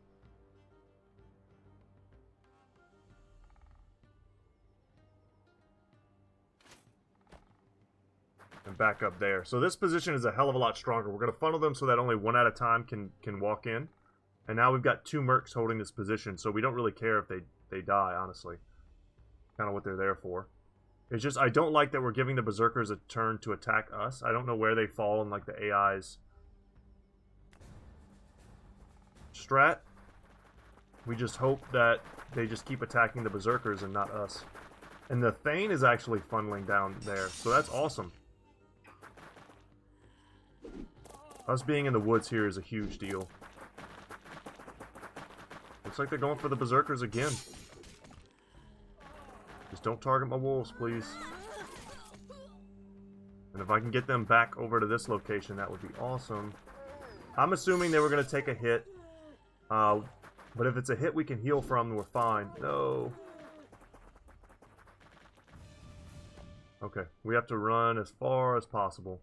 Speaker 1: And back up there. So this position is a hell of a lot stronger. We're going to funnel them so that only one at a time can walk in. And now we've got 2 mercs holding this position, so we don't really care if they die, honestly. Kind of what they're there for. It's just, I don't like that we're giving the berserkers a turn to attack us. I don't know where they fall in, like, the AI's strat. We just hope that they just keep attacking the berserkers and not us. And the Thane is actually funneling down there, so that's awesome. Us being in the woods here is a huge deal. Looks like they're going for the berserkers again. Just don't target my wolves, please. And if I can get them back over to this location, that would be awesome. I'm assuming they were going to take a hit. But if it's a hit we can heal from, then we're fine. No. Okay, we have to run as far as possible.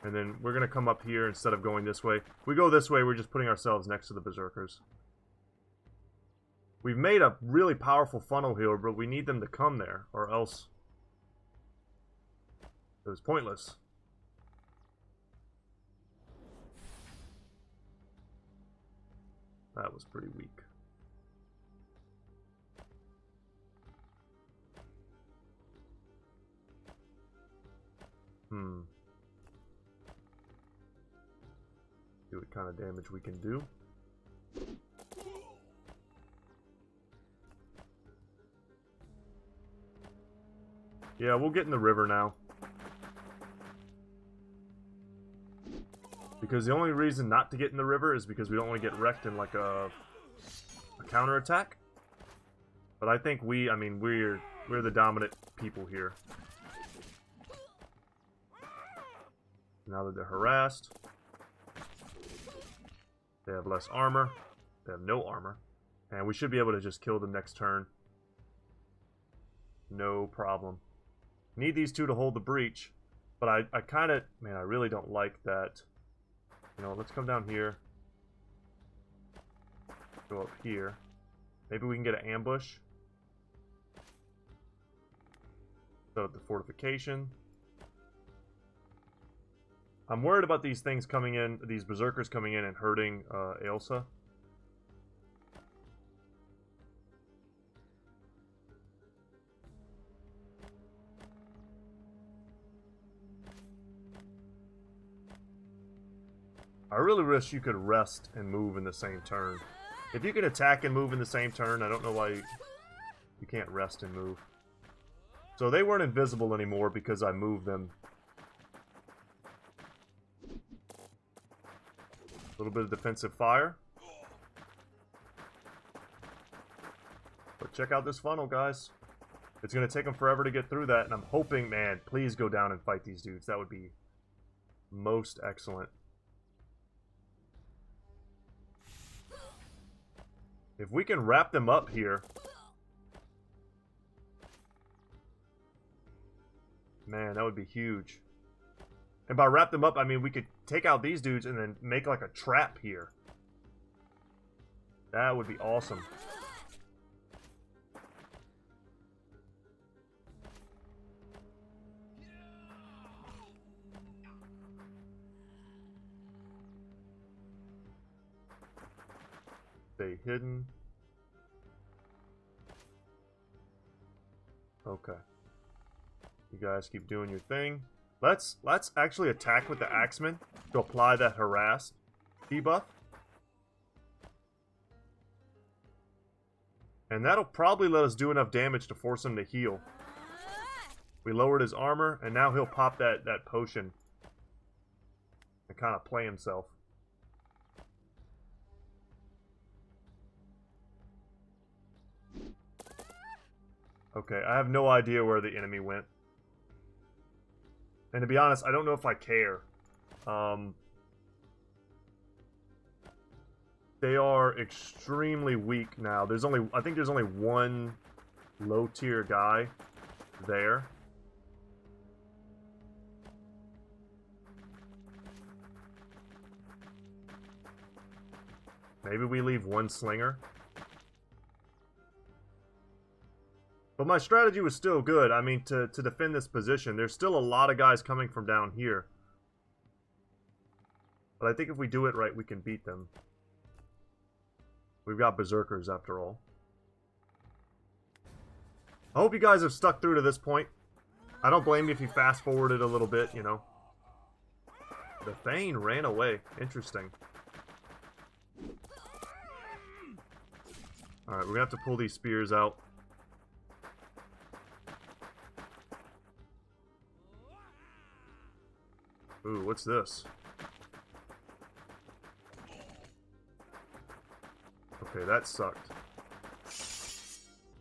Speaker 1: And then we're going to come up here instead of going this way. If we go this way, we're just putting ourselves next to the berserkers. We've made a really powerful funnel here, but we need them to come there, or else it was pointless. That was pretty weak. See what kind of damage we can do. Yeah, we'll get in the river now. Because the only reason not to get in the river is because we don't want to get wrecked in like a counterattack. But I think we're the dominant people here. Now that they're harassed, they have less armor. They have no armor. And we should be able to just kill them next turn. No problem. Need these 2 to hold the breach. But I kind of... Man, I really don't like that. You know, let's come down here. Go up here. Maybe we can get an ambush. Set up the fortification. I'm worried about these things coming in, these berserkers coming in and hurting Ailsa. I really wish you could rest and move in the same turn. If you can attack and move in the same turn, I don't know why you can't rest and move. So they weren't invisible anymore because I moved them. A little bit of defensive fire. But check out this funnel, guys. It's going to take them forever to get through that, and I'm hoping, man, please go down and fight these dudes. That would be most excellent. If we can wrap them up here. Man, that would be huge. And by wrap them up, I mean we could take out these dudes and then make like a trap here. That would be awesome. stay hidden. Okay. You guys keep doing your thing. Let's actually attack with the Axeman to apply that harass debuff. And that'll probably let us do enough damage to force him to heal. We lowered his armor, and now he'll pop that potion and kind of play himself. Okay, I have no idea where the enemy went. And to be honest, I don't know if I care. They are extremely weak now. I think there's only one low tier guy there. Maybe we leave one slinger. But my strategy was still good. I mean, to defend this position, there's still a lot of guys coming from down here. But I think if we do it right, we can beat them. We've got berserkers, after all. I hope you guys have stuck through to this point. I don't blame you if you fast-forwarded a little bit, you know. The Thane ran away. Interesting. Alright, we're gonna have to pull these spears out. Ooh, what's this? Okay, that sucked.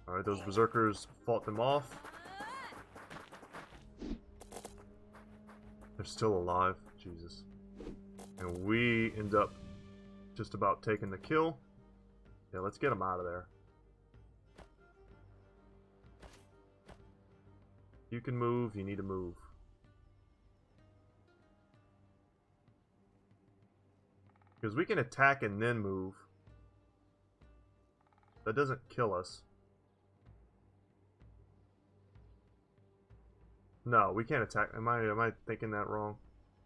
Speaker 1: Alright, those berserkers fought them off. They're still alive. Jesus. And we end up just about taking the kill. Yeah, let's get them out of there. You can move, you need to move. Because we can attack and then move. That doesn't kill us. No, we can't attack. Am I thinking that wrong?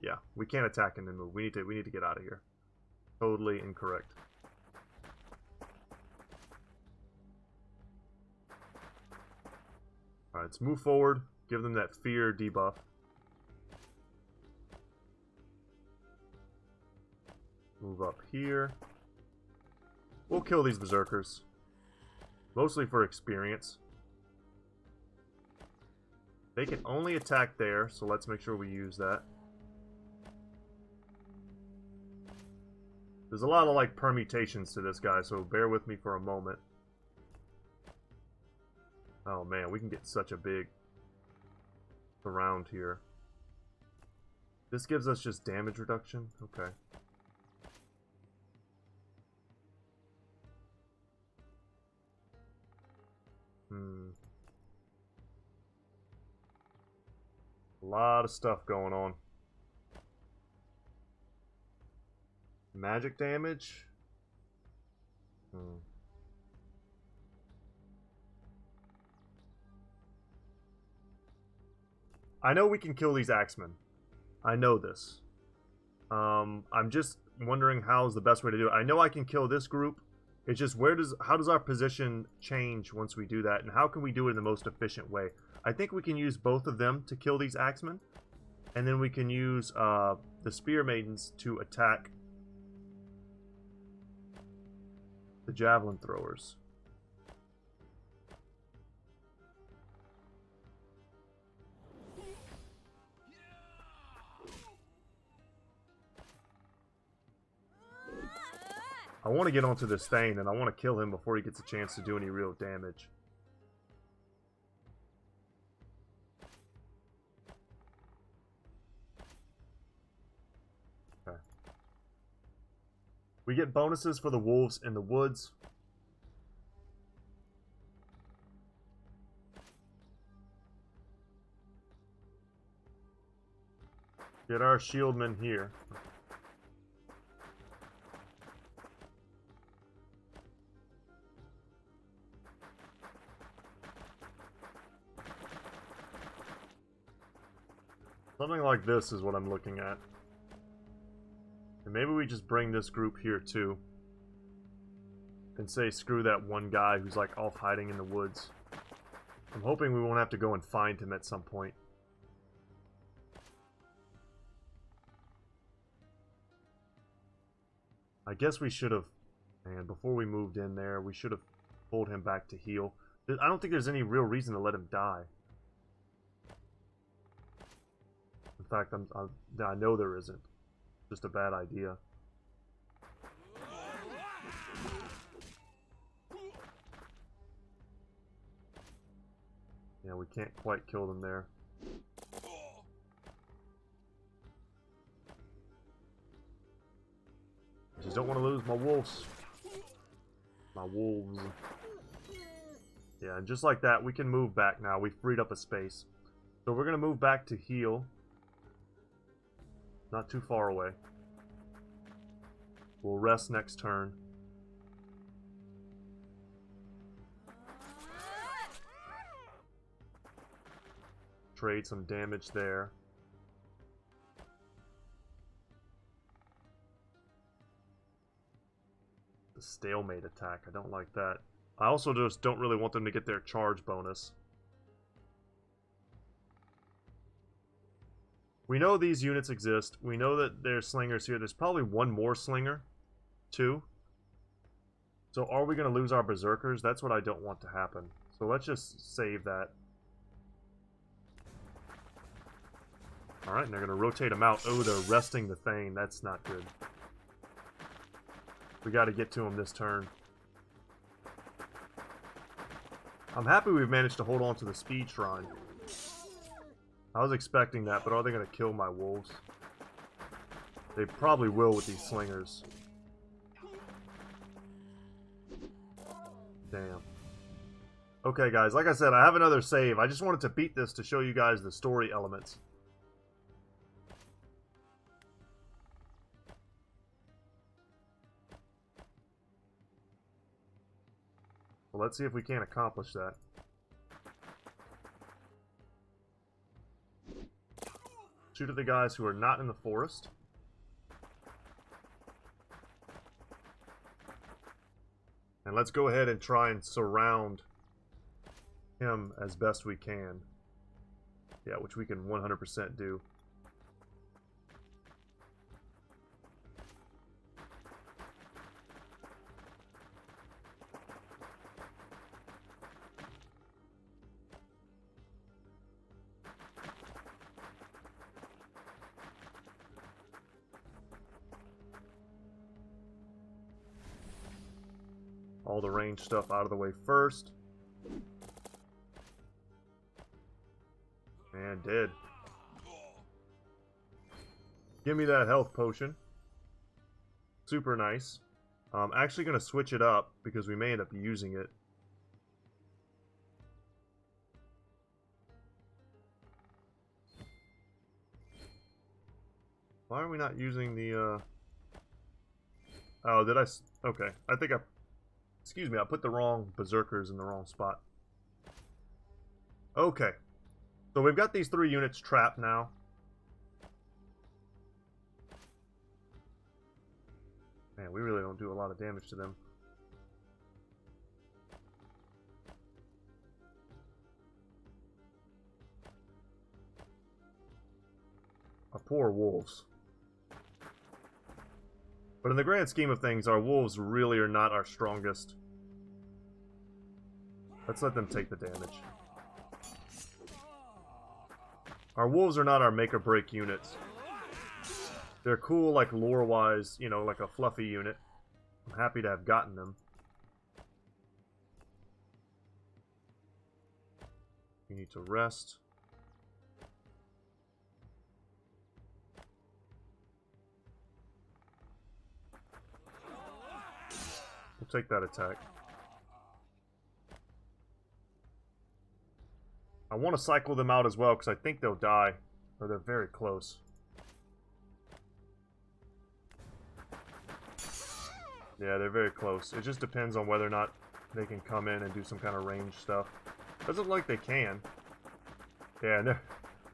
Speaker 1: Yeah, we can't attack and then move. We need to get out of here. Totally incorrect. Alright, let's move forward. Give them that fear debuff. Move up here. We'll kill these berserkers. Mostly for experience. They can only attack there, so let's make sure we use that. There's a lot of like permutations to this guy, so bear with me for a moment. Oh man, we can get such a big surround here. This gives us just damage reduction? Okay. A lot of stuff going on. Magic damage? I know we can kill these axemen. I know this. I'm just wondering how's the best way to do it. I know I can kill this group. It's just how does our position change once we do that, and how can we do it in the most efficient way? I think we can use both of them to kill these axemen, and then we can use the spear maidens to attack the javelin throwers. I want to get onto this Thane, and I want to kill him before he gets a chance to do any real damage. Okay. We get bonuses for the wolves in the woods. Get our shieldmen here. Something like this is what I'm looking at. And maybe we just bring this group here too. and say screw that one guy who's like off hiding in the woods. I'm hoping we won't have to go and find him at some point. I guess we should have, and before we moved in there, we should have pulled him back to heal. I don't think there's any real reason to let him die. In fact, I know there isn't. Just a bad idea. Yeah, we can't quite kill them there. I just don't want to lose my wolves. My wolves. Yeah, and just like that, we can move back now. We freed up a space. So we're going to move back to heal. Not too far away. We'll rest next turn. Trade some damage there. The stalemate attack. I don't like that. I also just don't really want them to get their charge bonus. We know these units exist. We know that there's slingers here. There's probably one more slinger, too. So are we going to lose our berserkers? That's what I don't want to happen. So let's just save that. Alright, and they're going to rotate them out. Oh, they're resting the Thane. That's not good. We got to get to them this turn. I'm happy we've managed to hold on to the speed shrine. I was expecting that, but are they going to kill my wolves? They probably will with these slingers. Damn. Okay, guys, like I said, I have another save. I just wanted to beat this to show you guys the story elements. Well, let's see if we can accomplish that. Shoot at the guys who are not in the forest. And let's go ahead and try and surround him as best we can. Yeah, which we can 100% do. All the range stuff out of the way first. And dead. Give me that health potion. Super nice. I'm actually going to switch it up because we may end up using it. Why are we not using the, Oh, did I... Okay. I think I... Excuse me, I put the wrong berserkers in the wrong spot. Okay. So we've got these 3 units trapped now. Man, we really don't do a lot of damage to them. Our poor wolves. But in the grand scheme of things, our wolves really are not our strongest. Let's let them take the damage. Our wolves are not our make-or-break units. They're cool, like, lore-wise, you know, like a fluffy unit. I'm happy to have gotten them. We need to rest. We'll take that attack. I want to cycle them out as well, because I think they'll die. Or they're very close. Yeah, they're very close. It just depends on whether or not they can come in and do some kind of range stuff. Doesn't look like they can. Yeah, and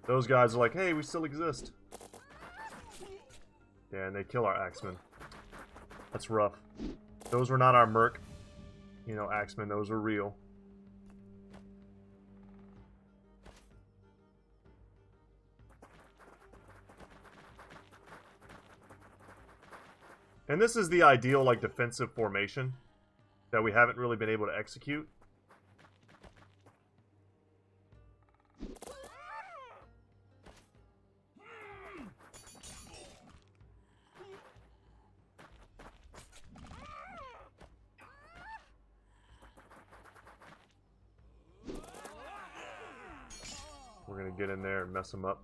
Speaker 1: those guys are like, hey, we still exist. Yeah, and they kill our axemen. That's rough. Those were not our merc. You know, axemen, those are real. And this is the ideal, like, defensive formation that we haven't really been able to execute. We're going to get in there and mess them up.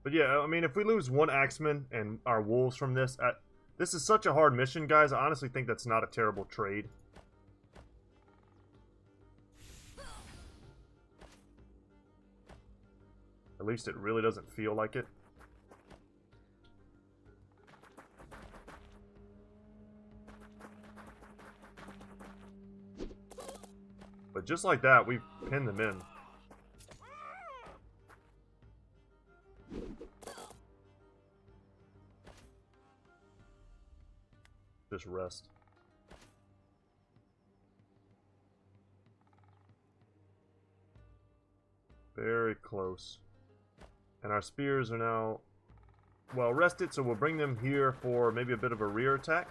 Speaker 1: But yeah, I mean, if we lose one axeman and our wolves from this, this is such a hard mission, guys. I honestly think that's not a terrible trade. At least it really doesn't feel like it. But just like that, we've pinned them in. Just rest. Very close. And our spears are now well rested, so we'll bring them here for maybe a bit of a rear attack.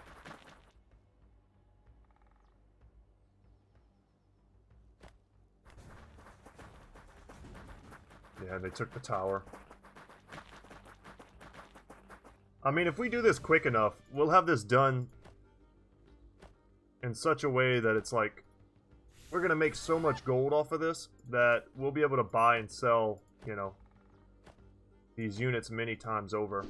Speaker 1: Yeah, they took the tower. I mean, if we do this quick enough, we'll have this done in such a way that it's like, we're going to make so much gold off of this that we'll be able to buy and sell, you know, these units many times over.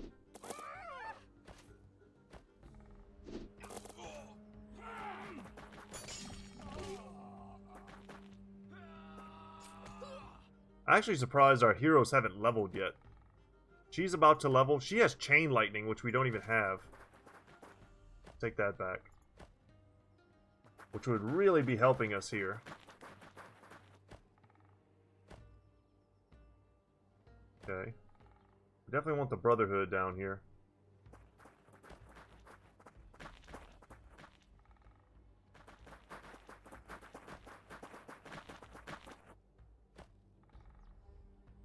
Speaker 1: I'm actually surprised our heroes haven't leveled yet. She's about to level. She has chain lightning, which we don't even have. Take that back. Which would really be helping us here. Okay. We definitely want the Brotherhood down here.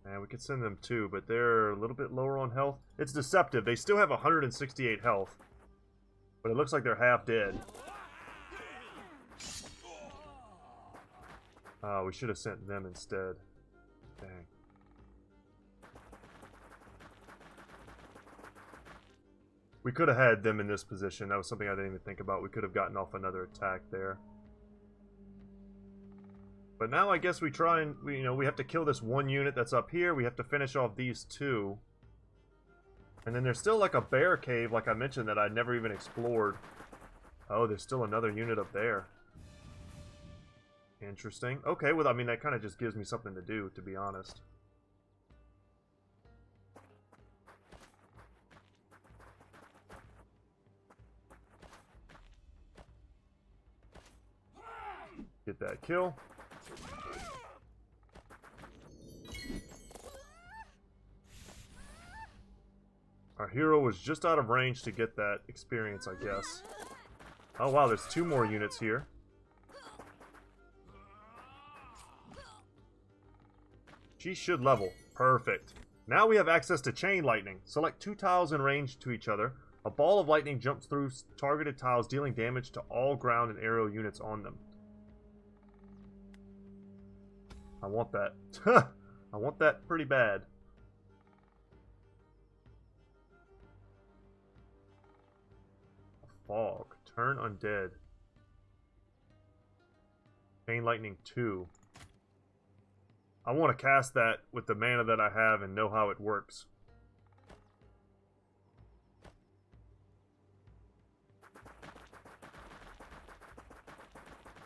Speaker 1: And we could send them too, but they're a little bit lower on health. It's deceptive. They still have 168 health. But it looks like they're half dead. We should have sent them instead. Dang. We could have had them in this position. That was something I didn't even think about. We could have gotten off another attack there. But now I guess we try and, we have to kill this one unit that's up here. We have to finish off these two. And then there's still like a bear cave, like I mentioned, that I never even explored. Oh, there's still another unit up there. Interesting. Okay, well, I mean, that kind of just gives me something to do, to be honest. Get that kill. Our hero was just out of range to get that experience, I guess. Oh, wow, there's two more units here. She should level. Perfect. Now we have access to chain lightning. Select two tiles in range to each other. A ball of lightning jumps through targeted tiles, dealing damage to all ground and aerial units on them. I want that. I want that pretty bad. Fog. Turn undead. Chain lightning 2. I want to cast that with the mana that I have and know how it works.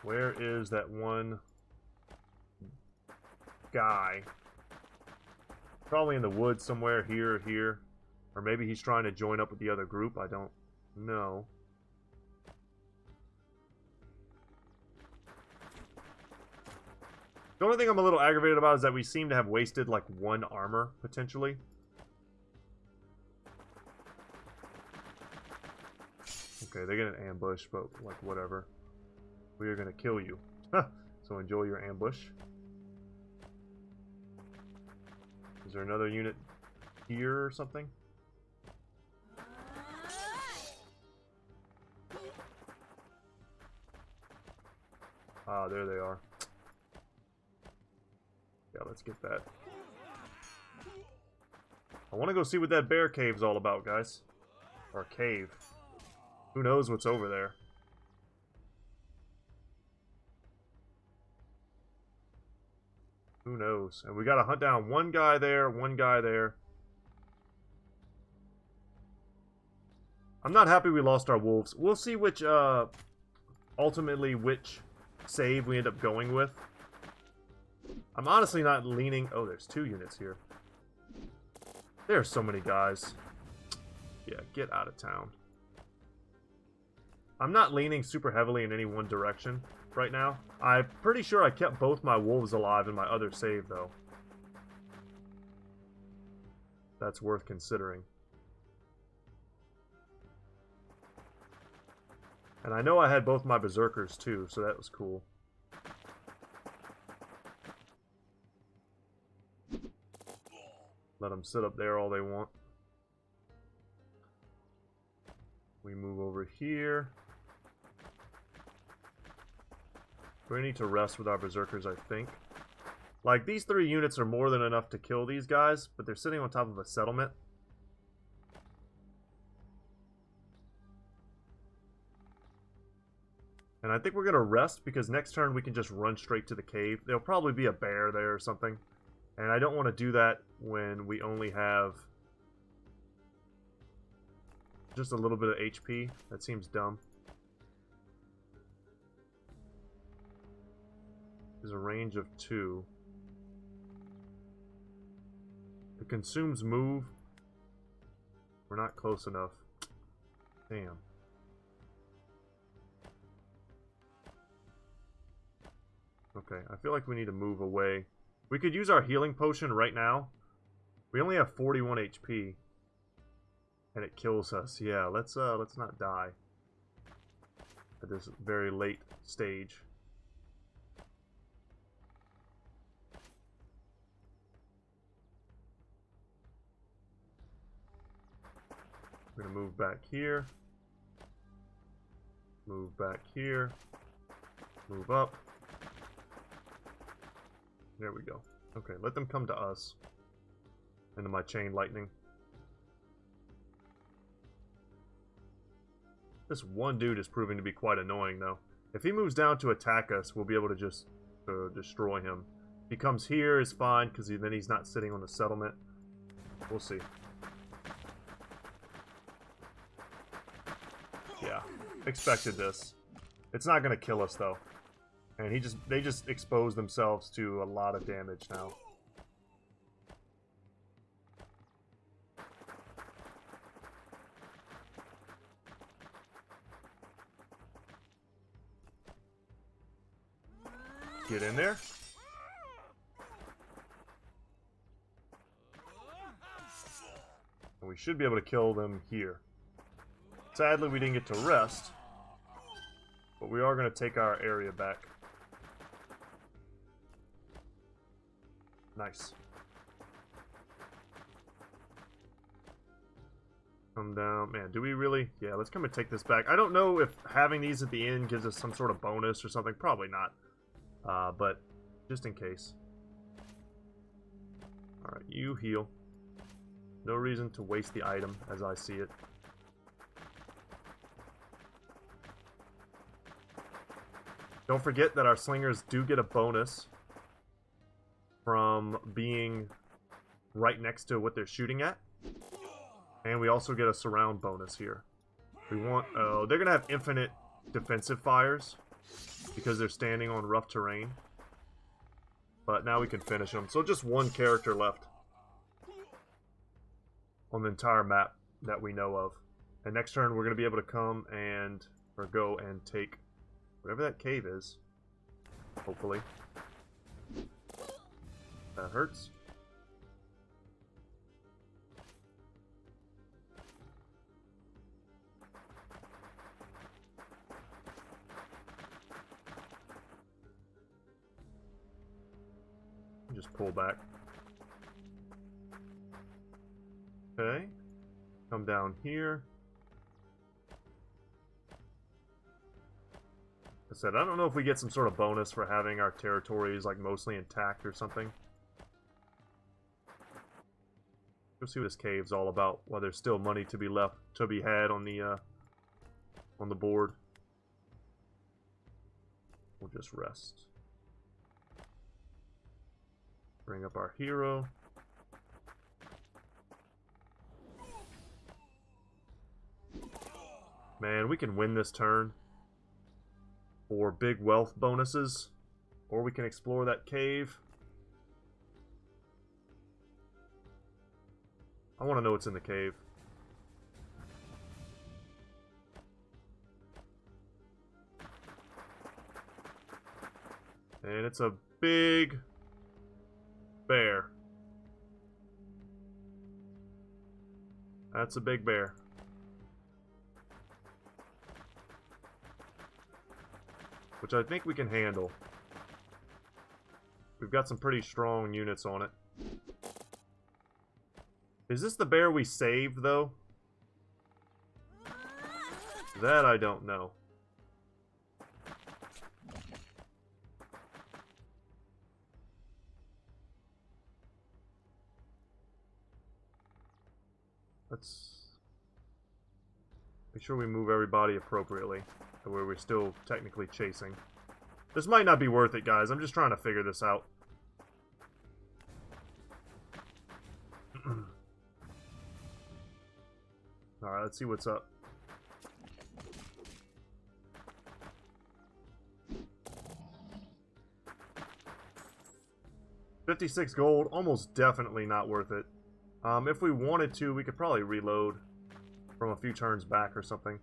Speaker 1: Where is that one guy? Probably in the woods somewhere, here or here. Or maybe he's trying to join up with the other group. I don't know. The only thing I'm a little aggravated about is that we seem to have wasted like one armor, potentially. Okay, they get an ambush, but like whatever. we are going to kill you. So enjoy your ambush. Is there another unit here or something? Ah, there they are. Yeah, let's get that. I want to go see what that bear cave's all about, guys. Or cave. Who knows what's over there? Who knows? And we gotta hunt down one guy there, one guy there. I'm not happy we lost our wolves. We'll see which, ultimately which save we end up going with. I'm honestly not leaning... Oh, there's 2 units here. There's so many guys. Yeah, get out of town. I'm not leaning super heavily in any one direction right now. I'm pretty sure I kept both my wolves alive in my other save, though. That's worth considering. And I know I had both my berserkers, too, so that was cool. Let them sit up there all they want. We move over here. We need to rest with our berserkers, I think. Like, these 3 units are more than enough to kill these guys, but they're sitting on top of a settlement. And I think we're going to rest, because next turn we can just run straight to the cave. There'll probably be a bear there or something. And I don't want to do that when we only have just a little bit of HP. That seems dumb. There's a range of 2. It consumes move. We're not close enough. Damn. Okay, I feel like we need to move away. We could use our healing potion right now. We only have 41 HP. And it kills us. Yeah, let's not die at this very late stage. We're gonna move back here. Move back here. Move up. There we go. Okay, let them come to us. Into my chain lightning. This one dude is proving to be quite annoying, though. If he moves down to attack us, we'll be able to just destroy him. If he comes here, is fine, because then he's not sitting on the settlement. We'll see. Yeah, expected this. It's not going to kill us, though. And they just expose themselves to a lot of damage now. Get in there. And we should be able to kill them here. Sadly, we didn't get to rest. But we are going to take our area back. Nice. Come down. Man, do we really? Yeah, let's come and take this back. I don't know if having these at the end gives us some sort of bonus or something. Probably not. But just in case. Alright, you heal. No reason to waste the item as I see it. Don't forget that our slingers do get a bonus from being right next to what they're shooting at. And we also get a surround bonus here. We want... Oh, they're going to have infinite defensive fires because they're standing on rough terrain. But now we can finish them. So just one character left on the entire map that we know of. And next turn we're going to be able to come and... or go and take whatever that cave is. Hopefully. That hurts. Just pull back. Okay. Come down here. I said, I don't know if we get some sort of bonus for having our territories like mostly intact or something. Let's see what this cave's all about. While there's still money to be had on the board. We'll just rest. Bring up our hero. Man, we can win this turn for big wealth bonuses, or we can explore that cave. I want to know what's in the cave. And it's a big bear. That's a big bear. Which I think we can handle. We've got some pretty strong units on it. Is this the bear we saved, though? That I don't know. Let's make sure we move everybody appropriately to where we're still technically chasing. This might not be worth it, guys. I'm just trying to figure this out. Alright, let's see what's up. $56 gold, almost definitely not worth it. If we wanted to, we could probably reload from a few turns back or something.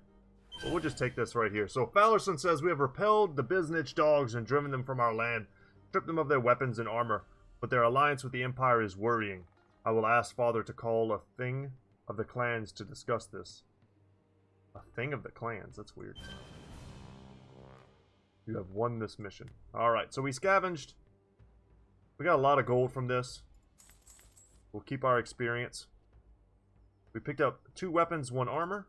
Speaker 1: But we'll just take this right here. So Fallerson says, we have repelled the Biznitch dogs and driven them from our land, stripped them of their weapons and armor, but their alliance with the Empire is worrying. I will ask Father to call a thing of the clans to discuss this. A thing of the clans? That's weird. You have won this mission. Alright, so we scavenged. We got a lot of gold from this. We'll keep our experience. We picked up 2 weapons, 1 armor.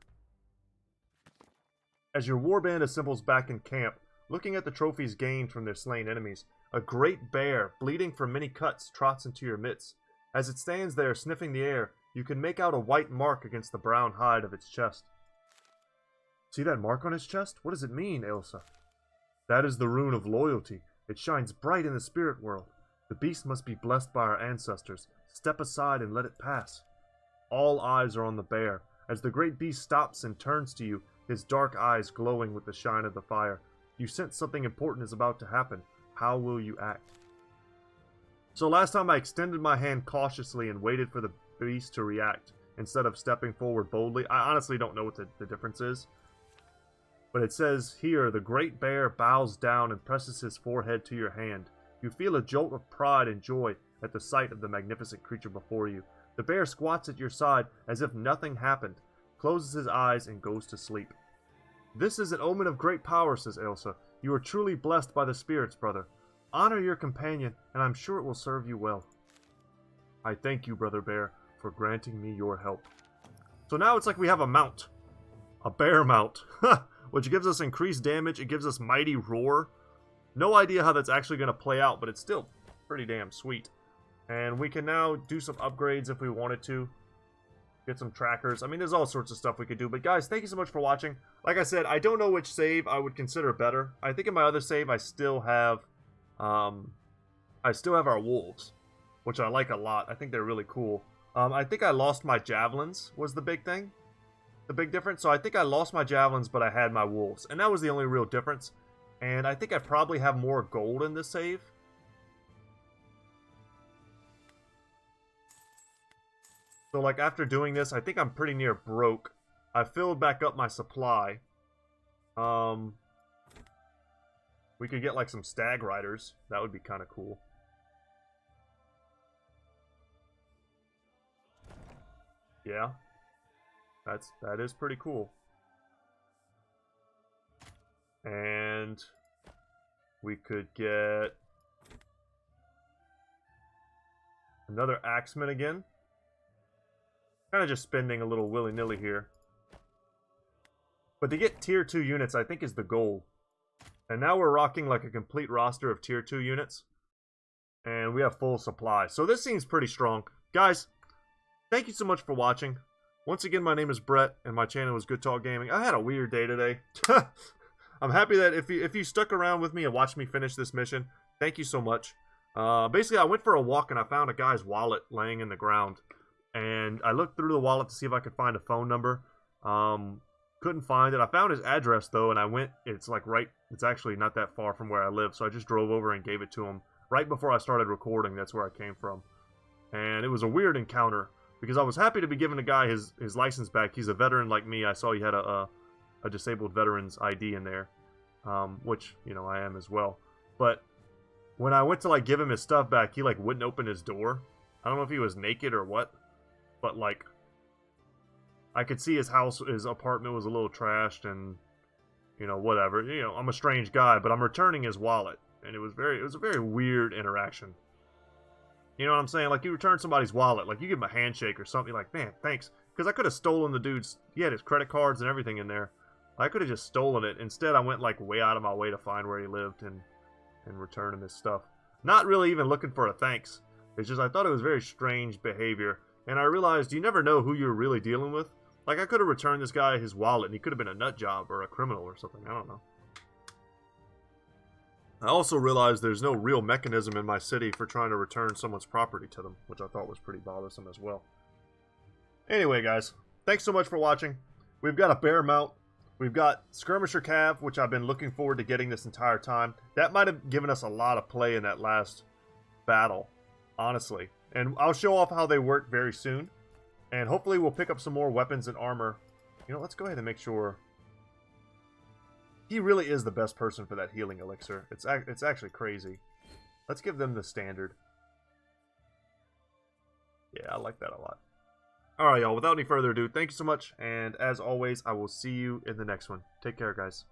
Speaker 1: As your warband assembles back in camp, looking at the trophies gained from their slain enemies, a great bear, bleeding from many cuts, trots into your midst. As it stands there, sniffing the air, you can make out a white mark against the brown hide of its chest. See that mark on its chest? What does it mean, Ailsa? That is the rune of loyalty. It shines bright in the spirit world. The beast must be blessed by our ancestors. Step aside and let it pass. All eyes are on the bear. As the great beast stops and turns to you, his dark eyes glowing with the shine of the fire. You sense something important is about to happen. How will you act? So last time I extended my hand cautiously and waited for the beast to react, instead of stepping forward boldly. I honestly don't know what the difference is. But it says here, the great bear bows down and presses his forehead to your hand. You feel a jolt of pride and joy at the sight of the magnificent creature before you. The bear squats at your side as if nothing happened, closes his eyes, and goes to sleep. This is an omen of great power, says Ailsa. You are truly blessed by the spirits, brother. Honor your companion, and I'm sure it will serve you well. I thank you, Brother Bear, for granting me your help. So now it's like we have a mount. A bear mount. Which gives us increased damage. It gives us Mighty Roar. No idea how that's actually going to play out, but it's still pretty damn sweet. And we can now do some upgrades if we wanted to. Get some trackers. I mean, there's all sorts of stuff we could do. But guys, thank you so much for watching. Like I said, I don't know which save I would consider better. I think in my other save, I still have our wolves, which I like a lot. I think they're really cool. I think I lost my javelins was the big thing. The big difference. So I think I lost my javelins, but I had my wolves. And that was the only real difference. And I think I probably have more gold in this save. So like after doing this, I think I'm pretty near broke. I filled back up my supply. We could get like some stag riders. That would be kind of cool. Yeah. That is pretty cool. And we could get Another Axeman again. Kind of just spending a little willy-nilly here. But to get tier 2 units, I think, is the goal. And now we're rocking like a complete roster of tier 2 units. And we have full supply. So this seems pretty strong. Guys, thank you so much for watching. Once again, my name is Brett, and my channel is Good Talk Gaming. I had a weird day today. I'm happy that if you stuck around with me and watched me finish this mission, thank you so much. Basically, I went for a walk, and I found a guy's wallet laying in the ground. And I looked through the wallet to see if I could find a phone number. Couldn't find it. I found his address, though, and I went. It's like it's actually not that far from where I live, so I just drove over and gave it to him. Right before I started recording, that's where I came from. And it was a weird encounter, because I was happy to be giving a guy his license back. He's a veteran like me. I saw he had a disabled veteran's ID in there, which, you know, I am as well. But when I went to, like, give him his stuff back, he, like, wouldn't open his door. I don't know if he was naked or what, but, like, I could see his apartment was a little trashed and, you know, whatever. You know, I'm a strange guy, but I'm returning his wallet. And it was a very weird interaction. You know what I'm saying? Like, you return somebody's wallet, like, you give him a handshake or something, like, man, thanks. Because I could have stolen the dude's, he had his credit cards and everything in there. I could have just stolen it. Instead, I went, like, way out of my way to find where he lived and return him his stuff. Not really even looking for a thanks. It's just, I thought it was very strange behavior. And I realized you never know who you're really dealing with. Like, I could have returned this guy his wallet, and he could have been a nut job or a criminal or something. I don't know. I also realized there's no real mechanism in my city for trying to return someone's property to them, which I thought was pretty bothersome as well. Anyway, guys, thanks so much for watching. We've got a bear mount. We've got Skirmisher Cav, which I've been looking forward to getting this entire time. That might have given us a lot of play in that last battle, honestly. And I'll show off how they work very soon. And hopefully we'll pick up some more weapons and armor. You know, let's go ahead and make sure. He really is the best person for that healing elixir. It's actually crazy. Let's give them the standard. Yeah, I like that a lot. Alright, y'all. Without any further ado, thank you so much. And as always, I will see you in the next one. Take care, guys.